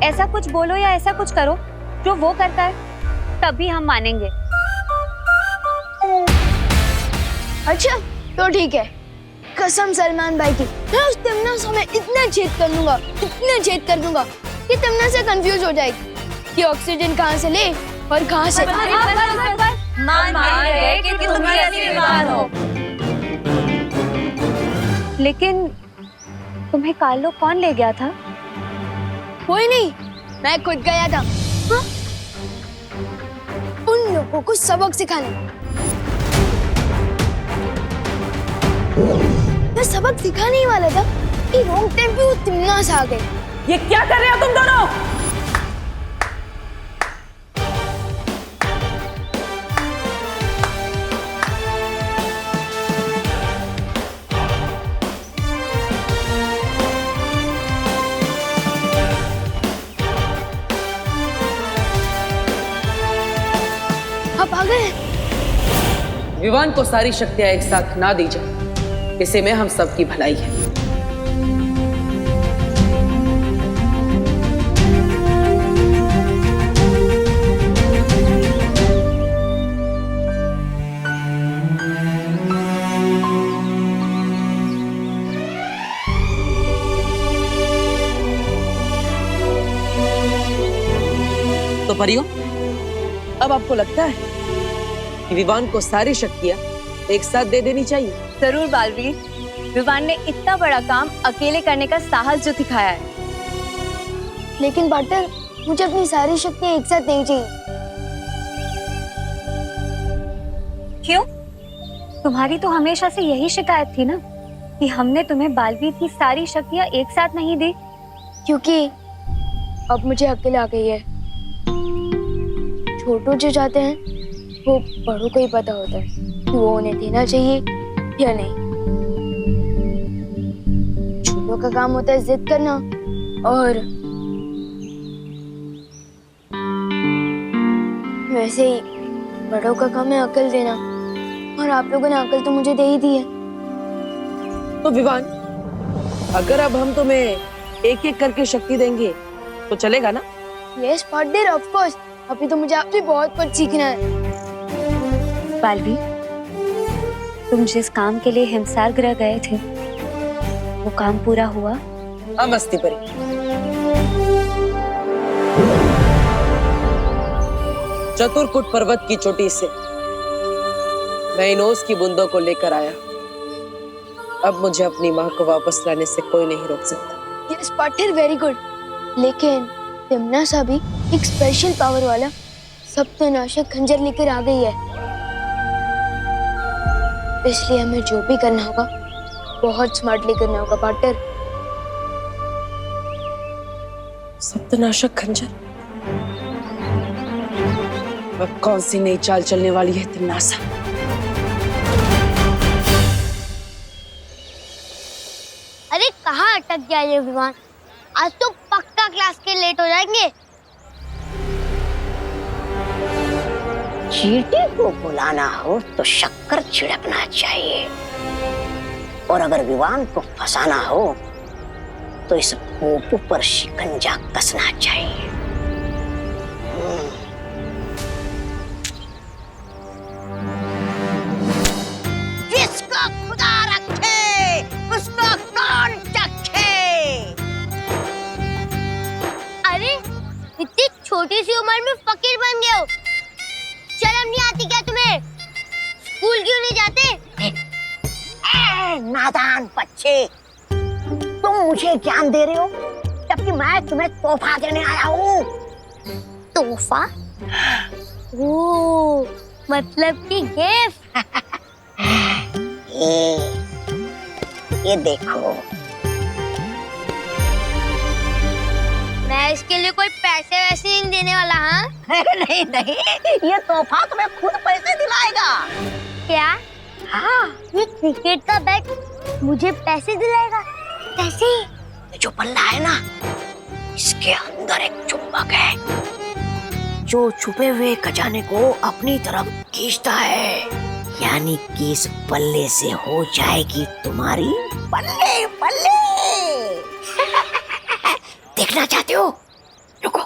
ऐसा कुछ बोलो या ऐसा कुछ करो जो वो करता है, तभी हम मानेंगे। अच्छा तो ठीक है, कसम सलमान भाई की, मैं उस तमन्ना में इतना छेद कर दूंगा, इतना छेद कर दूंगा कि तमन्ना से कंफ्यूज हो जाएगी कि ऑक्सीजन कहाँ से ले और कहाँ से। मान गए कि तुम ही असली विवान हो। लेकिन तुम्हें कालो कौन ले गया था? कोई नहीं, मैं खुद गया था। हाँ? उन लोगों को सबक सिखाने। मैं सबक सिखाने ही वाला था कि रॉन्ग टाइम पे वो तिमना से आ गए। ये क्या कर रहे हो तुम दोनों? आप आ गए? विवान को सारी शक्तियां एक साथ ना दी जाए, इसे में हम सबकी भलाई है। तो परियों, अब आपको लगता है कि विवान को सारी शक्तियां एक साथ दे देनी चाहिए? जरूर बालवीर, विवान ने इतना बड़ा काम अकेले करने का साहस जो दिखाया है। लेकिन पार्टनर, मुझे अपनी सारी शक्तियां एक साथ नहीं चाहिए। क्यों? तुम्हारी तो हमेशा से यही शिकायत थी ना कि हमने तुम्हें बालवीर की सारी शक्तियां एक साथ नहीं दी। क्योंकि अब मुझे अकेले आ गई है। छोटू जो चाहते हैं वो बड़ों को ही पता होता है कि वो उन्हें देना चाहिए या नहीं। छोटों का काम होता है जिद करना और वैसे ही बड़ों का काम है अकल देना, और आप लोगों ने अकल तो मुझे दे ही दी है। तो विवान, अगर अब हम तुम्हें एक एक करके शक्ति देंगे तो चलेगा ना? Yes partner, of course. अभी तो मुझे आपसे बहुत कुछ सीखना है। बालवीर, तुम जिस काम के लिए हिमसार ग्रह गए थे वो काम पूरा हुआ? हाँ मस्ती परी, चतुरकूट पर्वत की चोटी से मैं इन ओस की बूंदों को लेकर आया। अब मुझे अपनी माँ को वापस लाने से कोई नहीं रोक सकता। Yes partner, very good. लेकिन तिमना सा भी एक स्पेशल पावर वाला सप्तनाशक खंजर लेकर आ गई है, इसलिए हमें जो भी करना होगा बहुत स्मार्टली करना होगा पार्टनर। सप्तनाशक खंजर? अब कौन सी नई चाल चलने वाली है तिमनासा? अरे कहाँ अटक गया ये विवान? आज तो पक्का क्लास के लेट हो जाएंगे। चींटी को बुलाना हो तो शक्कर छिड़कना चाहिए, और अगर विवान को फंसाना हो तो इस पोपू पर शिकंजा कसना चाहिए। जिसको खुदा रखे उसको कौन चखे। अरे इतनी छोटी छोटी सी उम्र में फकीर बन गए हो। शर्म नहीं आती क्या तुम्हें? स्कूल क्यों नहीं जाते? नादान बच्चे, तुम मुझे ज्ञान दे रहे हो जबकि मैं तुम्हें तोहफा देने आया हूँ। तोहफा? ओह, मतलब कि गिफ्ट। ये देखो। मैं इसके लिए कोई पैसे वैसे नहीं देने वाला। हाँ नहीं नहीं, ये तोहफा तुम्हें खुद पैसे दिलाएगा। क्या? हाँ, ये क्रिकेट का बैट मुझे पैसे दिलाएगा? कैसे? ये जो बल्ला है ना, इसके अंदर एक चुंबक है जो छुपे हुए खजाने को अपनी तरफ खींचता है। यानी कि इस बल्ले से हो जाएगी तुम्हारी बल्ले बल्ले। देखना चाहते हो? रुको।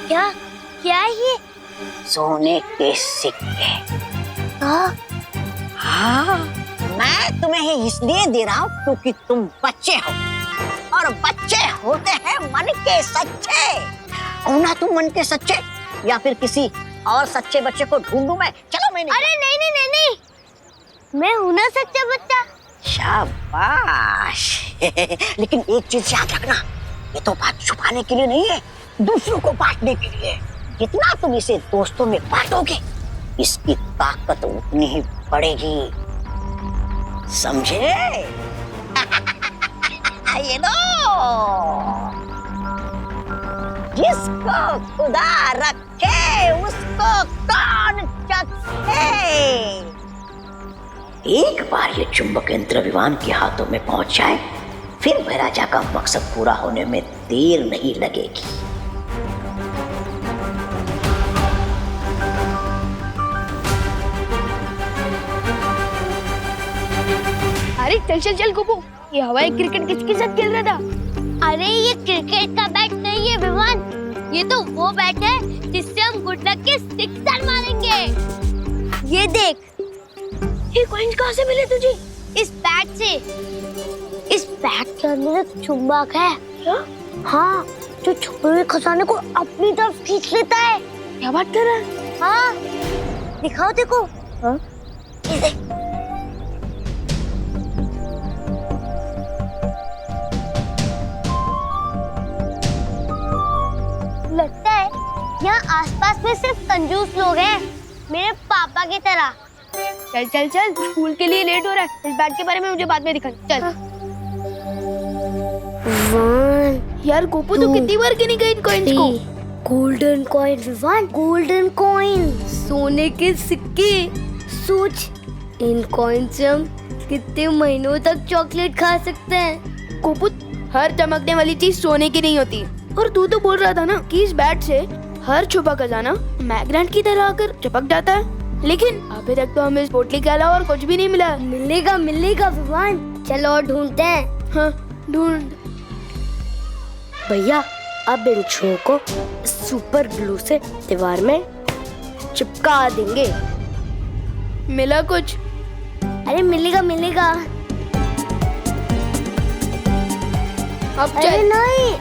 क्या? क्या है ये? सोने के सिक्के। हाँ, मैं तुम्हें ही इसलिए दे रहा हूँ क्योंकि तुम बच्चे हो और बच्चे होते हैं मन के सच्चे। हो ना तुम मन के सच्चे? या फिर किसी और सच्चे बच्चे को ढूंढूं मैं? चलो मैंने। अरे नहीं नहीं नहीं नहीं, मैं हूं ना सच्चा बच्चा। शाबाश। लेकिन एक चीज याद रखना, ये तो बात छुपाने के लिए नहीं है, दूसरों को बांटने के लिए। जितना तुम इसे दोस्तों में बांटोगे, इसकी ताकत उतनी ही बढ़ेगी, समझे? ये लो, जिसको खुदा रखे उसको कौन चखे। एक बार ये चुंबक यंत्र विवान के हाथों में पहुंच जाए, फिर महाराजा का मकसद पूरा होने में देर नहीं लगेगी। अरे चल चल चल गोपू, ये हवाई क्रिकेट किसके साथ खेल रहा था? अरे ये क्रिकेट का बैट नहीं है विवान, ये तो वो बैट है जिससे हम गुड लक के सिक्सर मारेंगे। ये देख। ये कॉइन्स कहाँ से मिले तुझे? इस बैट से। इस बैट के अंदर एक चुंबक है। क्या? हाँ, जो छुपे हुए खजाने को अपनी तरफ खींच लेता है। क्या बात कर रहा है? हाँ, दिखाओ देखो। हाँ? ये देख। लगता है यहाँ आसपास में सिर्फ कंजूस लोग हैं, मेरे पापा की तरह। चल चल चल, स्कूल के लिए लेट हो रहा है। इस बैट के बारे में मुझे बाद में दिखाना। चल। यार गोपू, तो कितनी बार गिनी गई इन कॉइन्स को? Golden coin Vivaan, golden coin, सोने के सिक्के। सोच, इन कॉइन से हम कितने महीनों तक चॉकलेट खा सकते हैं। गोपू, हर चमकने वाली चीज सोने की नहीं होती। और तू तो बोल रहा था ना कि इस बैट से हर छुपा खजाना मैग्नेट की तरह आकर चिपक जाता है, लेकिन अभी तक तो हमें इस पोटली के अलावा और कुछ भी नहीं मिला। मिलेगा मिलेगा विवान, चलो और ढूंढते हैं। हाँ ढूंढ। भैया, अब इन छुओं को सुपर ग्लू से दीवार में चिपका देंगे। मिला कुछ? अरे मिलेगा मिलेगा। अब चल। अरे नहीं,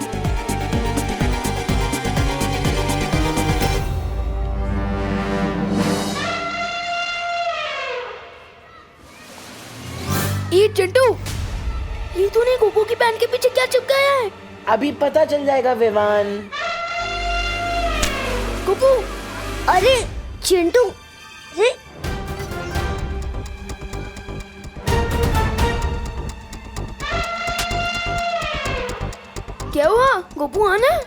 ये चिंटू, ये तूने गोपू की पैंट के पीछे क्या चिपकाया है? अभी पता चल जाएगा विवान। गोपू, अरे चिंटू, अरे क्या हुआ? गोपू आना।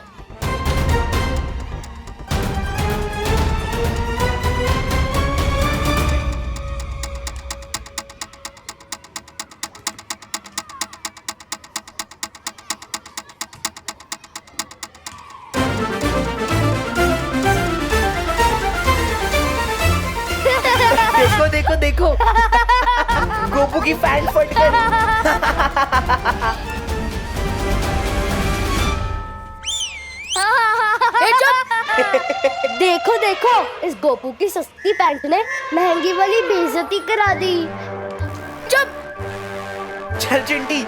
देखो देखो देखो, गोपू की पैंट फट गई। चुप। देखो देखो, इस गोपू की सस्ती पैंट ने महंगी वाली बेइज्जती करा दी। चुप। चल चिंटी।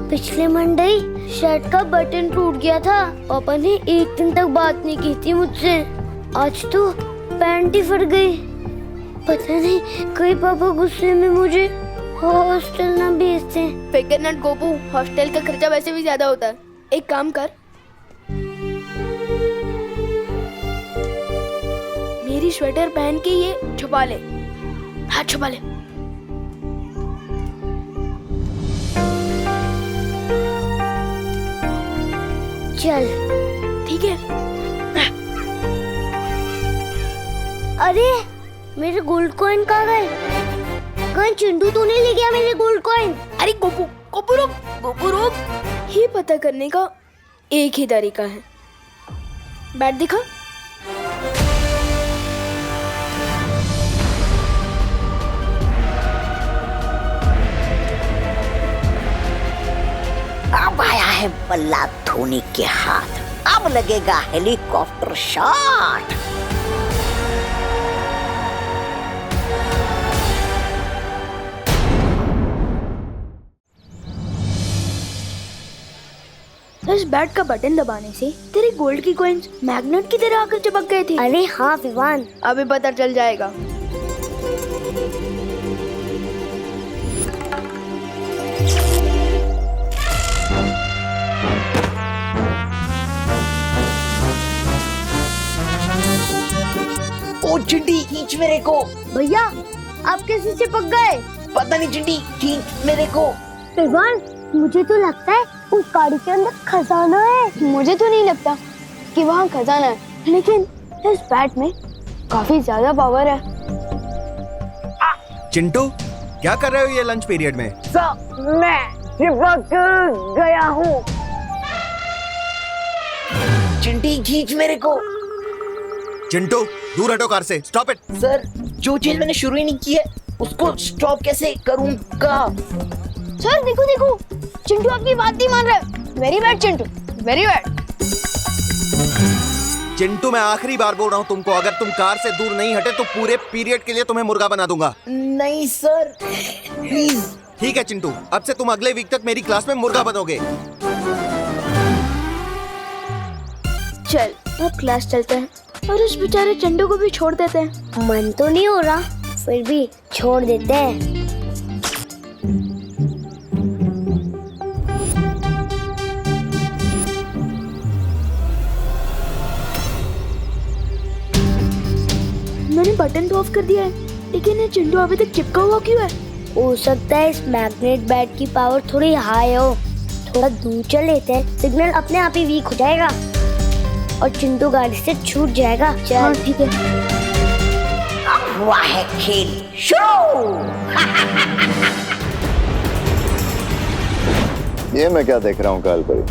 पिछले मंडे शर्ट का बटन टूट गया था। पापा ने एक दिन तक बात नहीं की थी मुझसे। आज तो पैंट ही फट गई। पता नहीं कहीं पापा गुस्से में मुझे हॉस्टल ना भेजते। फिकर नट गोपू, हॉस्टल का खर्चा वैसे भी ज्यादा होता है। एक काम कर, मेरी स्वेटर पहन के ये छुपा ले। हाँ छुपा ले। चल ठीक है। अरे मेरे गोल्ड कॉइन कहाँ गए? कहीं चिंटू तो नहीं ले गया मेरे गोल्ड कॉइन? अरे गोपू गोपू रुक, गोपू रुक। ये पता करने का एक ही तरीका है। बैट दिखा। अब आया है बल्ला धोनी के हाथ। अब लगेगा हेलीकॉप्टर शॉट। इस बैट का बटन दबाने से तेरे गोल्ड की कॉइन्स मैग्नेट की तरह आकर चिपक गए थे। अरे हाँ विवान, अभी पता चल जाएगा। ओ चिंटी, खींच मेरे को। भैया आप कैसे चिपक गए? पता नहीं चिंटी, खींच मेरे को। विवान, मुझे तो लगता है उस गाड़ी के अंदर खजाना है। मुझे तो नहीं लगता कि वहाँ खजाना है, लेकिन इस बैट में काफी ज्यादा पावर है। चिंटू, क्या कर रहे हो ये लंच पीरियड में? मैं चिपक गया हूँ। चिंटी खींच मेरे को। चिंटू दूर हटो कार से। Stop it. सर, जो चीज मैंने शुरू ही नहीं की है उसको स्टॉप कैसे करूँगा? सर देखो देखो, चिंटू आपकी बात नहीं मान रहा है। Very bad Chintu, very bad. Chintu, मैं आखिरी बार बोल रहा हूँ तुमको, अगर तुम कार से दूर नहीं हटे तो पूरे पीरियड के लिए तुम्हें मुर्गा बना दूंगा। नहीं सर, प्लीज। ठीक है चिंटू, अब से तुम अगले वीक तक मेरी क्लास में मुर्गा बनोगे। चल अब क्लास चलते हैं और उस बेचारे चिंटू को भी छोड़ देते हैं। मन तो नहीं हो रहा, फिर भी छोड़ देते हैं। मैंने बटन तो ऑफ कर दिया है, लेकिन ये चिंटू अभी तक चिपका हुआ क्यों है? हो सकता है इस मैग्नेट बैट की पावर थोड़ी हाई हो। थोड़ा दूर चल लेते हैं, सिग्नल अपने आप ही वीक हो जाएगा और चिंटू गाड़ी से छूट जाएगा। चल हाँ, ठीक है। हुआ है खेल शुरू। ये मैं क्या देख रहा हूँ कालपरी?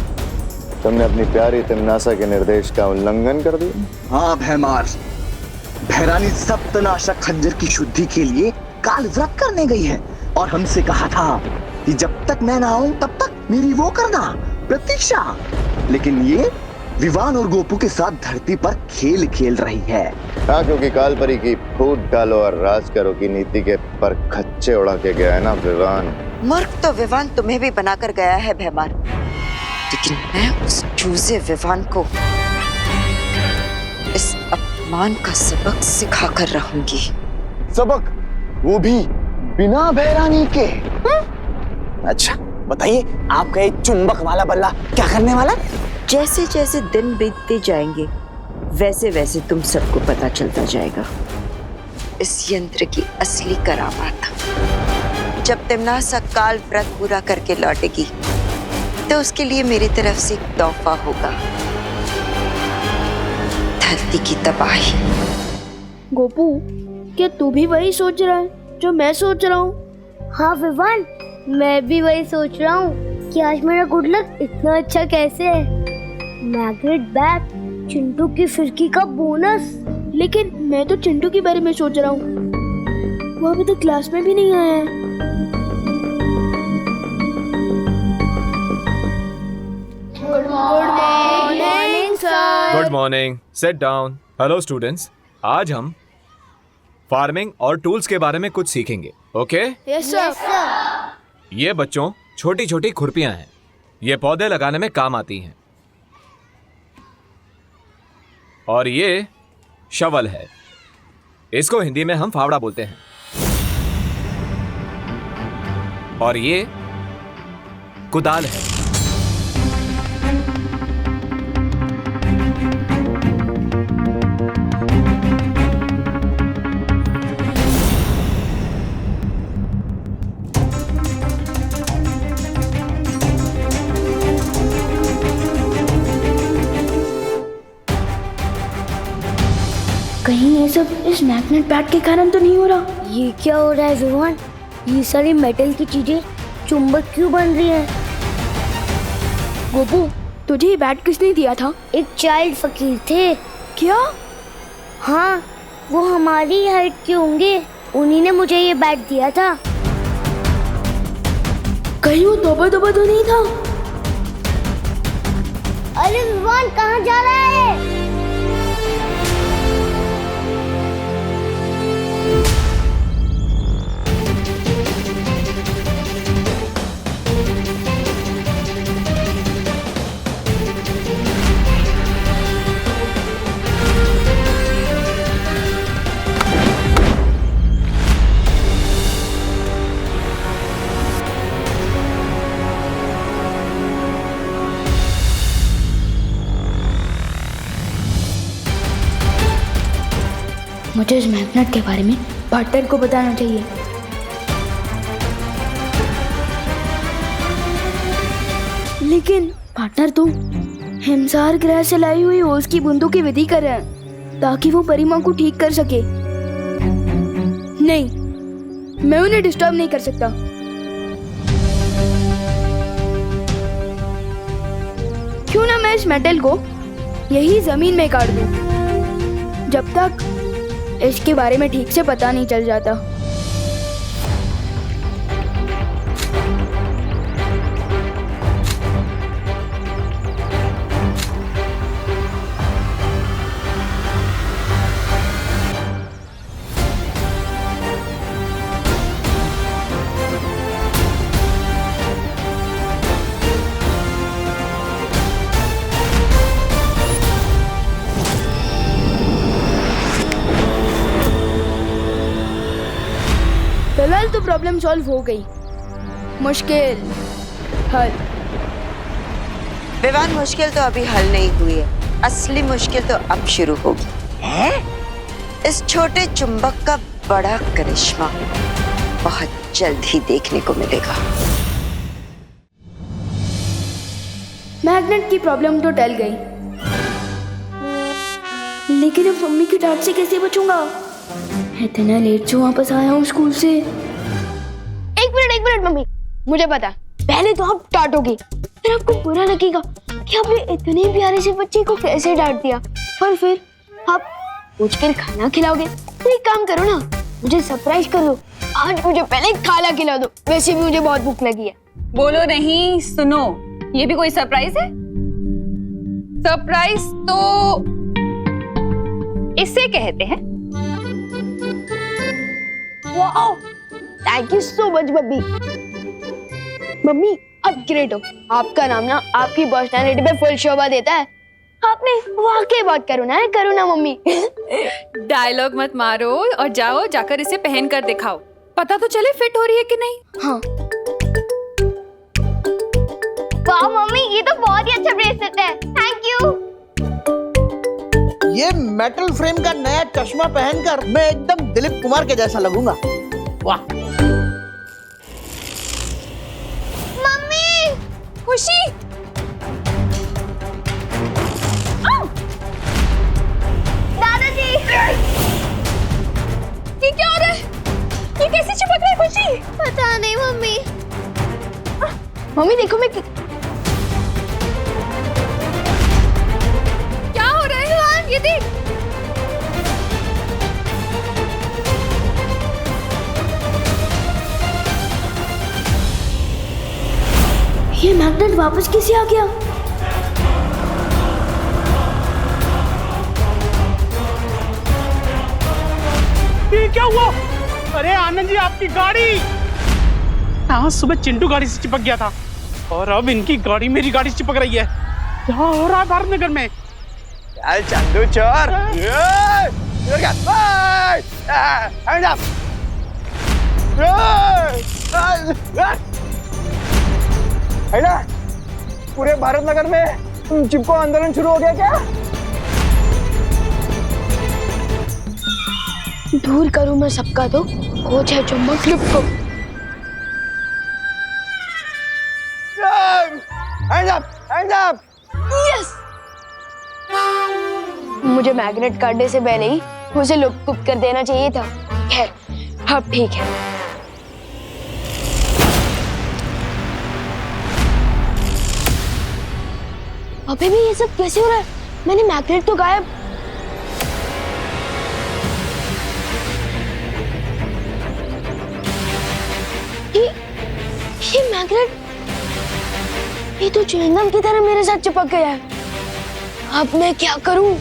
तुमने अपनी प्यारी तिमनासा के निर्देश का उल्लंघन कर दिया। हाँ भैमार, भैरानी सप्तनाशक खंजर की शुद्धि के लिए काल व्रत करने गई है और हमसे कहा था कि जब तक मैं ना आऊं तब तक मेरी वो करना प्रतीक्षा। लेकिन ये विवान और गोपू के साथ धरती पर खेल खेल रही है। हाँ, क्योंकि कालपरी की फूट डालो और राज करो की नीति के पर खच्चे उड़ा के गया है ना विवान। मूर्ख तो विवान तुम्हें भी बनाकर गया है भैमार, लेकिन मैं उस चूजे विवान को इस अपमान का सबक सिखा कर रहूंगी। सबक, वो भी बिना भैरानी के। अच्छा बताइए, आपका ये चुंबक वाला बल्ला क्या करने वाला? जैसे जैसे दिन बीतते जाएंगे वैसे वैसे तुम सबको पता चलता जाएगा इस यंत्र की असली करामात। जब तिमनासा काल व्रत पूरा करके लौटेगी तो उसके लिए मेरी तरफ से एक तोहफा होगा, धरती की तबाही। गोपू, क्या तू भी वही सोच रहा है जो मैं सोच रहा हूँ? हाँ विवान, मैं भी वही सोच रहा हूँ कि आज मेरा गुड लक इतना अच्छा कैसे है। मैग्नेट बैट, चिंटू की फिरकी का बोनस। लेकिन मैं तो चिंटू के बारे में सोच रहा हूँ, वो अभी तक क्लास में भी नहीं आया है। Morning sir. Good morning, sit down. Hello students, आज हम फार्मिंग और टूल्स के बारे में कुछ सीखेंगे। ओके? Yes sir. ये बच्चों छोटी छोटी खुरपियां हैं, ये पौधे लगाने में काम आती हैं। और ये शवल है, इसको हिंदी में हम फावड़ा बोलते हैं। और ये कुदाल है। कहीं ये सब इस मैग्नेट पैड के कारण तो नहीं हो रहा? ये क्या हो रहा है विवान? ये सारी मेटल की चीजें चुंबक क्यों बन रही हैं? गोपू, तुझे ये बैट किसने दिया था? एक चाइल्ड फकीर थे। क्या? हाँ, वो हमारी हाइट के होंगे, उन्हीं ने मुझे ये बैट दिया था। कहीं वो दबा दबा तो नहीं था? अरे विवान कहाँ जा रहा है? मुझे इस मैग्नेट के बारे में पार्टनर को बताना चाहिए। लेकिन पार्टनर तो हिमसार ग्रह से लाई हुई ओस की बूंदों की विधि कर रहे हैं ताकि वो परिमा को ठीक कर सके। नहीं, मैं उन्हें डिस्टर्ब नहीं कर सकता। क्यों ना मैं इस मेटल को यही जमीन में काट दूं, जब तक इसके बारे में ठीक से पता नहीं चल जाता। फिलहाल तो प्रॉब्लम सॉल्व हो गई। मुश्किल हल। विवान, मुश्किल तो अभी हल नहीं हुई है, असली मुश्किल तो अब शुरू होगी। है? इस छोटे चुंबक का बड़ा करिश्मा बहुत जल्द ही देखने को मिलेगा। मैग्नेट की प्रॉब्लम तो टल गई, लेकिन अब मम्मी की डांट से कैसे बचूंगा? इतना लेट से वापस आया हूँ स्कूल से। एक मिनट मम्मी, मुझे पता, पहले तो आप डांटोगे, फिर आपको बुरा लगेगा कि आपने इतने प्यारे से बच्चे को कैसे डांट दिया, और फिर आप पूछकर खाना खिलाओगे। तो एक काम करो ना, मुझे सरप्राइज कर दो। आज मुझे पहले खाना खिला दो, वैसे भी मुझे बहुत भूख लगी है। बोलो नहीं, सुनो, ये भी कोई सरप्राइज है? सरप्राइज तो इसे कहते हैं। Wow, thank you so much mummy. Mummy, आप ग्रेट हो। आपका नाम ना आपकी पर्सनालिटी पे फुल शोभा देता है। आपने वाकई बहुत करुणा है, करुणा मम्मी। डायलॉग मत मारो और जाओ, जाकर इसे पहन कर दिखाओ, पता तो चले फिट हो रही है कि नहीं। हाँ। वाह मम्मी, ये तो बहुत ही अच्छा ब्रेसलेट है, थैंक यू। ये मेटल फ्रेम का नया चश्मा पहनकर मैं एकदम दिलीप कुमार के जैसा लगूंगा। वाह। मम्मी, खुशी, दादाजी, ये क्या हो रहा है? ये कैसे चिपक रहा है खुशी? पता नहीं मम्मी। मम्मी देखो, मैं क्या हो रहा है? ये देख। ये मैग्नेट वापस कैसे आ गया? क्या हुआ? अरे आनंद जी, आपकी गाड़ी। आज सुबह चिंटू गाड़ी से चिपक गया था और अब इनकी गाड़ी मेरी गाड़ी से चिपक रही है। क्या हो रहा है भारत नगर में? चल चंदू चोर। पूरे भारत नगर में चिपको आंदोलन शुरू हो गया क्या? दूर करूं मैं सबका तो कोच है चुंबक क्लिप को। Hands up! यस! मुझे मैग्नेट काटने से पहले ही उसे लुप्त कर देना चाहिए था। खैर, अब ठीक है। अबे भी ये सब कैसे हो रहा है? मैंने मैग्नेट तो गायब। ये मैग्नेट ये तो च्युइंगम की तरह मेरे साथ चिपक गया है। अब मैं क्या करूं?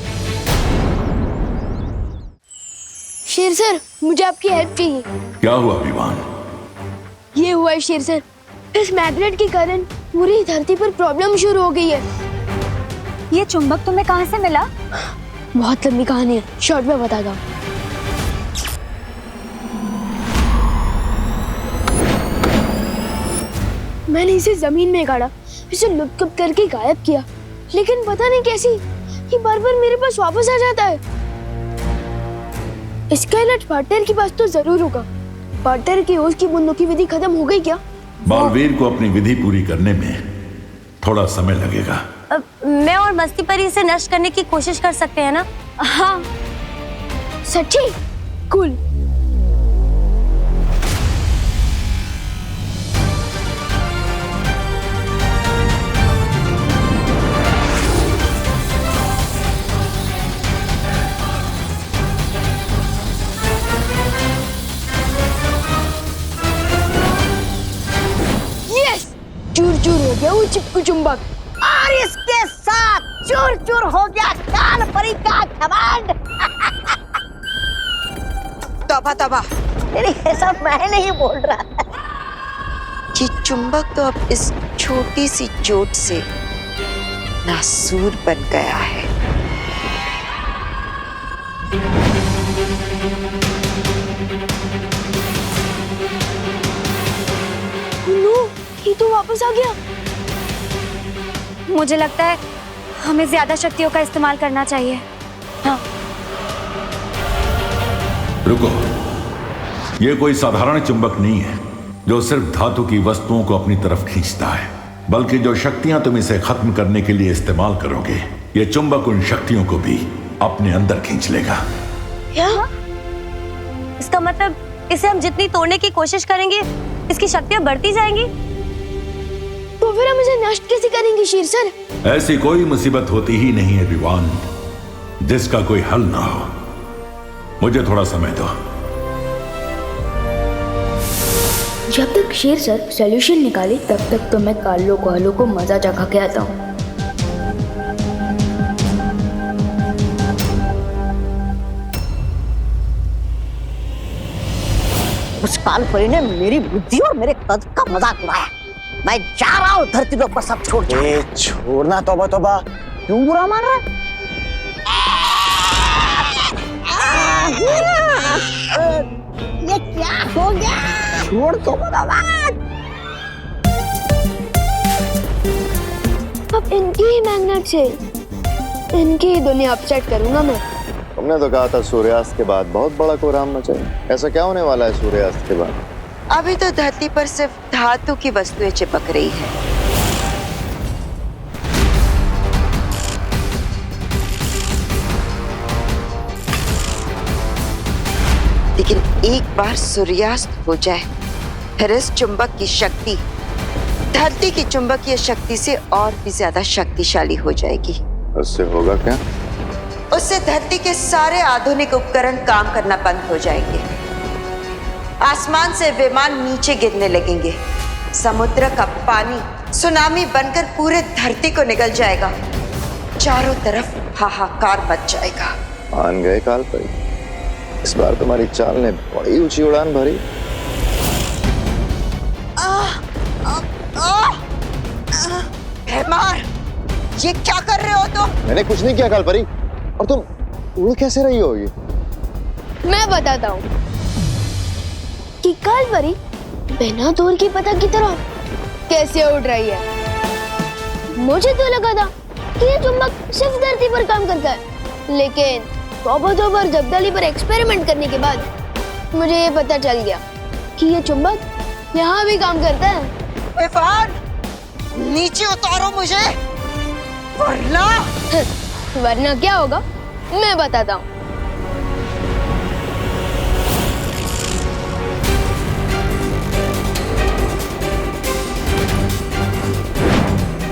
शेर सर, मुझे आपकी हेल्प चाहिए। क्या हुआ विवान? ये हुआ है शेर सर, इस मैग्नेट के कारण पूरी धरती पर प्रॉब्लम शुरू हो गई है। ये चुंबक तुम्हें कहाँ से मिला? बहुत लंबी कहानी है, शॉर्ट में बताता हूँ। मैंने इसे जमीन में गाड़ा, इसे लुप्त करके गायब किया, लेकिन पता नहीं कैसी ये बार-बार मेरे पास वापस आ जाता है। इसका इलाज पार्टनर के पास तो जरूर होगा। पार्टनर की ओस की बूंदों की विधि खत्म हो गई क्या? बालवीर को अपनी विधि पूरी करने में थोड़ा समय लगेगा। मैं और मस्ती परी इसे नष्ट करने की कोशिश कर सकते हैं ना? हाँ। सच्ची? कूल। चूर चूर हो गया वो चिपकू चुंबक, और इसके साथ चूर चूर हो गया काल परी का घमंड। तौबा तौबा, ये सब मैं नहीं बोल रहा। ये चुंबक तो अब इस छोटी सी चोट से नासूर बन गया है। ये तो वापस आ गया। मुझे लगता है हमें ज्यादा शक्तियों का इस्तेमाल करना चाहिए। हाँ। रुको, ये कोई साधारण चुंबक नहीं है जो सिर्फ धातु की वस्तुओं को अपनी तरफ खींचता है, बल्कि जो शक्तियां तुम इसे खत्म करने के लिए इस्तेमाल करोगे, ये चुंबक उन शक्तियों को भी अपने अंदर खींच लेगा। क्या? इसका मतलब इसे हम जितनी तोड़ने की कोशिश करेंगे, इसकी शक्तियां बढ़ती जाएंगी। तो फिर हम इसे नष्ट कैसे करेंगे शेर सर? ऐसी कोई मुसीबत होती ही नहीं है विवान जिसका कोई हल ना हो। मुझे थोड़ा समय दो। जब तक शेर सर सॉल्यूशन निकाले तब तक तो मैं काल्लो कोहलो को मजा चखा के आता हूँ। उस काल परी ने मेरी बुद्धि और मेरे कद का मजाक उड़ाया। मैं जा रहा हूँ धरती के ऊपर सब छोड़। छोड़ना तौबा तौबा, क्यों बुरा मान रहा है? ये क्या हो गया? छोड़ तो अब इनकी ही मैग्नेट से इनकी ही दुनिया अपसेट करूंगा मैं। तुमने तो कहा था सूर्यास्त के बाद बहुत बड़ा कोहराम मचेगा। ऐसा क्या होने वाला है सूर्यास्त के बाद? अभी तो धरती पर सिर्फ धातु की वस्तुएं चिपक रही है। लेकिन एक बार सूर्यास्त हो जाए, फिर इस चुंबक की शक्ति धरती की चुंबकीय शक्ति से और भी ज्यादा शक्तिशाली हो जाएगी। उससे होगा क्या? उससे धरती के सारे आधुनिक उपकरण काम करना बंद हो जाएंगे। आसमान से विमान नीचे गिरने लगेंगे। समुद्र का पानी सुनामी बनकर पूरे धरती को निगल जाएगा। चारों तरफ हाहाकार मच जाएगा। मान गए काल परी? इस बार तुम्हारी चाल ने बड़ी ऊंची उड़ान भरी। मार, ये क्या कर रहे हो तुम? मैंने कुछ नहीं किया कालपरी, और तुम उड़ कैसे रही होगी? मैं बताता हूँ कि कालपरी बिना दूर की पतंग की तरह कैसे उड़ रही है। मुझे तो लगा था कि ये चुंबक सिर्फ धरती पर काम करता है, लेकिन तौबा पर जब्दाली पर एक्सपेरिमेंट करने के बाद मुझे ये पता चल गया कि ये चुंबक यहाँ भी काम करता है। विवान, नीचे उतारो मुझे, वरना क्या होगा मैं बताता हूँ।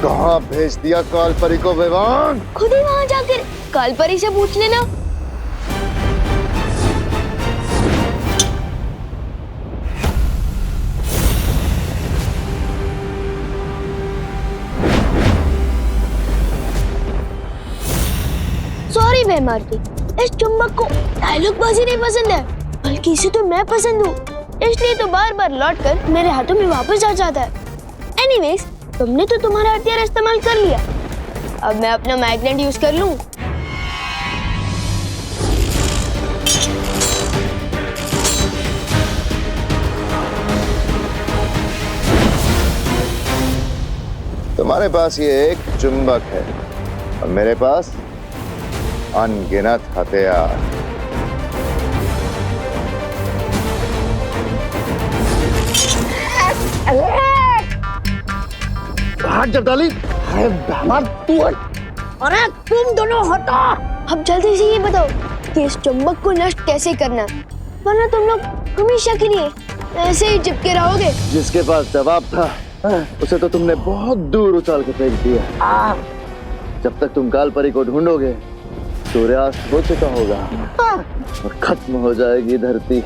कहाँ भेज दिया कालपरी को विवान? खुद ही वहाँ जाकर कालपरी से पूछ लेना। सॉरी बेमारती, इस चुंबक को डायलॉग बाजी नहीं पसंद है, बल्कि इसे तो मैं पसंद हूँ, इसलिए तो बार बार लौट कर मेरे हाथों में वापस आ जाता है। एनीवेज, तुमने तो तुम्हारा हथियार इस्तेमाल कर लिया, अब मैं अपना मैग्नेट यूज कर लूं। तुम्हारे पास ये एक चुंबक है और मेरे पास अनगिनत हथियार। भाग जब्दाली। अरे बेमार तू हट। अरे तुम दोनों हटो। अब जल्दी से ये बताओ कि इस चुंबक को नष्ट कैसे करना, वरना तुम लोग हमेशा के लिए ऐसे ही चिपके रहोगे। जिसके पास जवाब था उसे तो तुमने बहुत दूर उछाल के फेंक दिया। जब तक तुम कालपरी को ढूंढोगे सूर्यास्त हो चुका होगा और खत्म हो जाएगी धरती।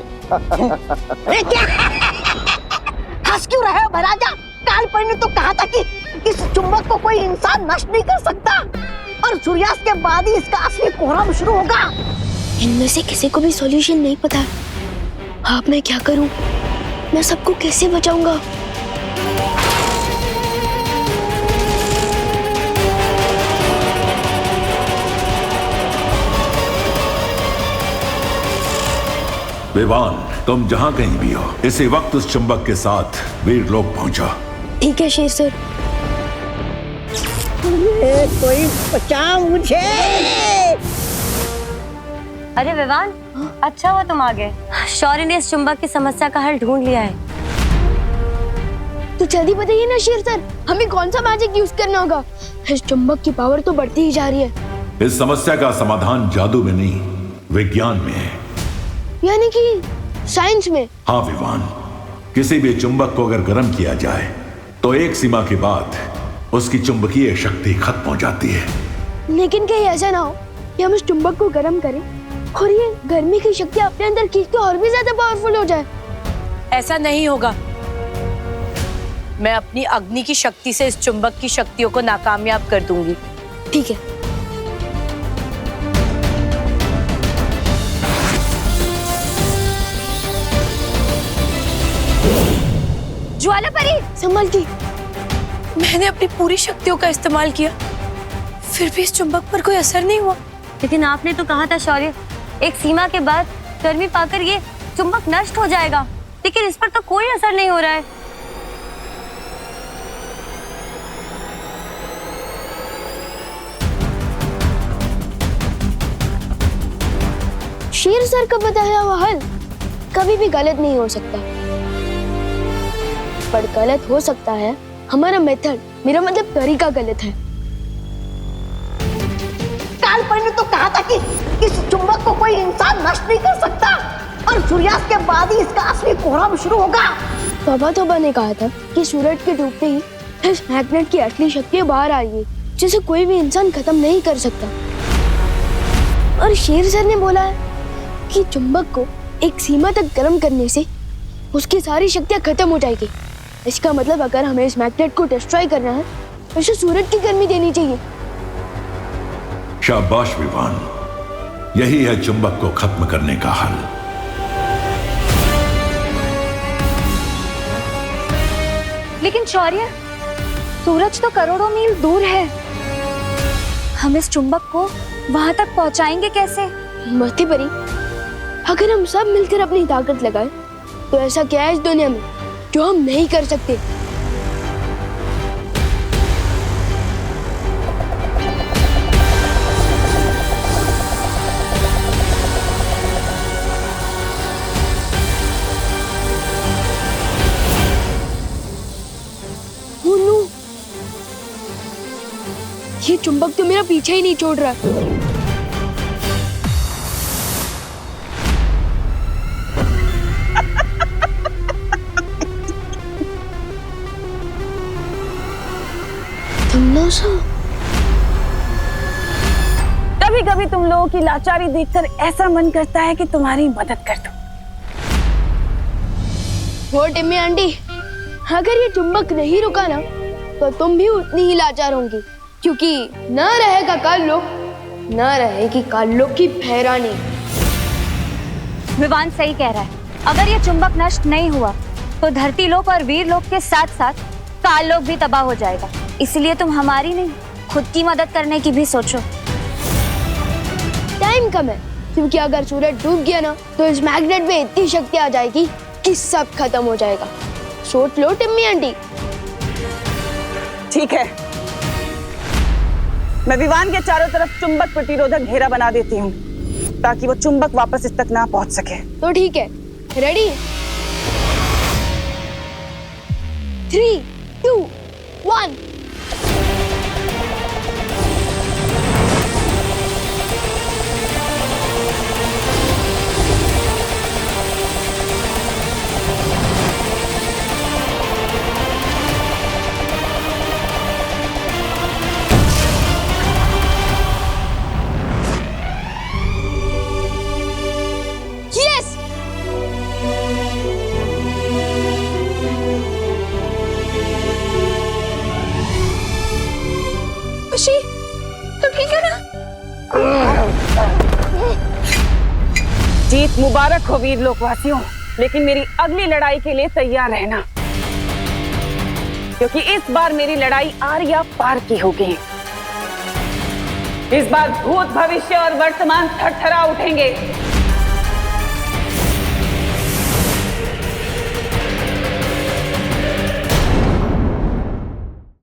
हंस क्यों रहे हो महाराजा? कालपरी ने तो कहा था कि इस चुंबक को कोई इंसान नष्ट नहीं कर सकता और सूर्यास्त के बाद ही इसका असली कोहराम शुरू होगा। इनमें से किसी को भी सॉल्यूशन नहीं पता। अब मैं क्या करूं? मैं सबको कैसे बचाऊंगा? विवान, तुम जहां कहीं भी हो, इसी वक्त उस चुंबक के साथ वीरलोक पहुंचो। ठीक है शेर सर। कोई बचा मुझे। अरे विवान, अच्छा हुआ तुम आ गए। शौर्य ने इस चुंबक की समस्या का हल ढूंढ लिया है। तो जल्दी बताइए ना शेर सर, हमें कौन सा मैजिक यूज करना होगा? इस चुंबक की पावर तो बढ़ती ही जा रही है। इस समस्या का समाधान जादू में नहीं, विज्ञान में है। यानी कि साइंस में? हाँ विवान, किसी भी चुंबक को अगर गर्म किया जाए तो एक सीमा के बाद उसकी चुंबकीय शक्ति खत्म हो जाती है। लेकिन कहीं ऐसा ना हो कि हम इस चुंबक को गर्म करें और ये गर्मी की शक्ति अपने अंदर खींच के और भी ज्यादा पावरफुल हो जाए। ऐसा नहीं होगा। मैं अपनी अग्नि की शक्ति से इस चुंबक की शक्तियों को नाकामयाब कर दूंगी। ठीक है। ज्वाला परी, संभल के। मैंने अपनी पूरी शक्तियों का इस्तेमाल किया, फिर भी इस चुंबक पर कोई असर नहीं हुआ। लेकिन आपने तो कहा था शौर्य, एक सीमा के बाद गर्मी पाकर ये चुंबक नष्ट हो जाएगा, लेकिन इस पर तो कोई असर नहीं हो रहा है। शेर सर का बताया हुआ हल कभी भी गलत नहीं हो सकता, पर गलत हो सकता है हमारा मेथड, मेरा मतलब तरीका गलत है। कालपरी ने तो कहा था कि इस चुंबक को कोई इंसान नष्ट नहीं कर सकता और सूर्यास्त के बाद ही इसका असली कोहराम शुरू होगा। तौबा ने कहा था कि सूरज के डूबते ही इस मैग्नेट की असली शक्ति बाहर आएगी, जिसे कोई भी इंसान खत्म नहीं कर सकता। और शेर सर ने बोला है कि चुंबक को एक सीमा तक गर्म करने से उसकी सारी शक्तियां खत्म हो जाएगी। इसका मतलब अगर हमें इस मैग्नेट को डिस्ट्रॉय करना है तो इसे सूरज की गर्मी देनी चाहिए। शाबाश विवान, यही है चुंबक को खत्म करने का हल। लेकिन शौर्य, सूरज तो करोड़ों मील दूर है। हम इस चुंबक को वहां तक पहुंचाएंगे कैसे? मस्ती परी, अगर हम सब मिलकर अपनी ताकत लगाएं, तो ऐसा क्या है इस दुनिया में जो हम नहीं कर सकते? ये चुंबक तो मेरा पीछे ही नहीं छोड़ रहा। कभी कभी तुम लोगों की लाचारी देखकर ऐसा मन करता है कि तुम्हारी मदद कर दूं। वो टिम्मी आंटी, अगर ये चुंबक नहीं रुका ना, तो तुम भी उतनी ही लाचार होंगी, क्योंकि न रहेगा काल्लोक, न रहेगी काल्लोक की फहरानी। विवान सही कह रहा है। अगर ये चुंबक नष्ट नहीं हुआ तो धरती लोक और वीर लोक के साथ साथ काल लोक भी तबाह हो जाएगा। इसलिए तुम हमारी नहीं, खुद की मदद करने की भी सोचो। टाइम कम है, क्योंकि अगर सूरज डूब गया ना, तो इस मैग्नेट में इतनी शक्ति आ जाएगी कि सब खत्म हो जाएगा। सोच लो टिम्मी आंटी। ठीक है, मैं विवान के चारों तरफ चुंबक प्रतिरोधक घेरा बना देती हूँ, ताकि वो चुंबक वापस इस तक ना पहुंच सके। तो ठीक है, रेडी? 3, 2, 1। खुशी, तुम ठीक है ना? जीत मुबारक हो वीर लोकवासियों, लेकिन मेरी अगली लड़ाई के लिए तैयार रहना, क्योंकि इस बार मेरी लड़ाई आर या पार की होगी। इस बार भूत, भविष्य और वर्तमान थरथरा उठेंगे।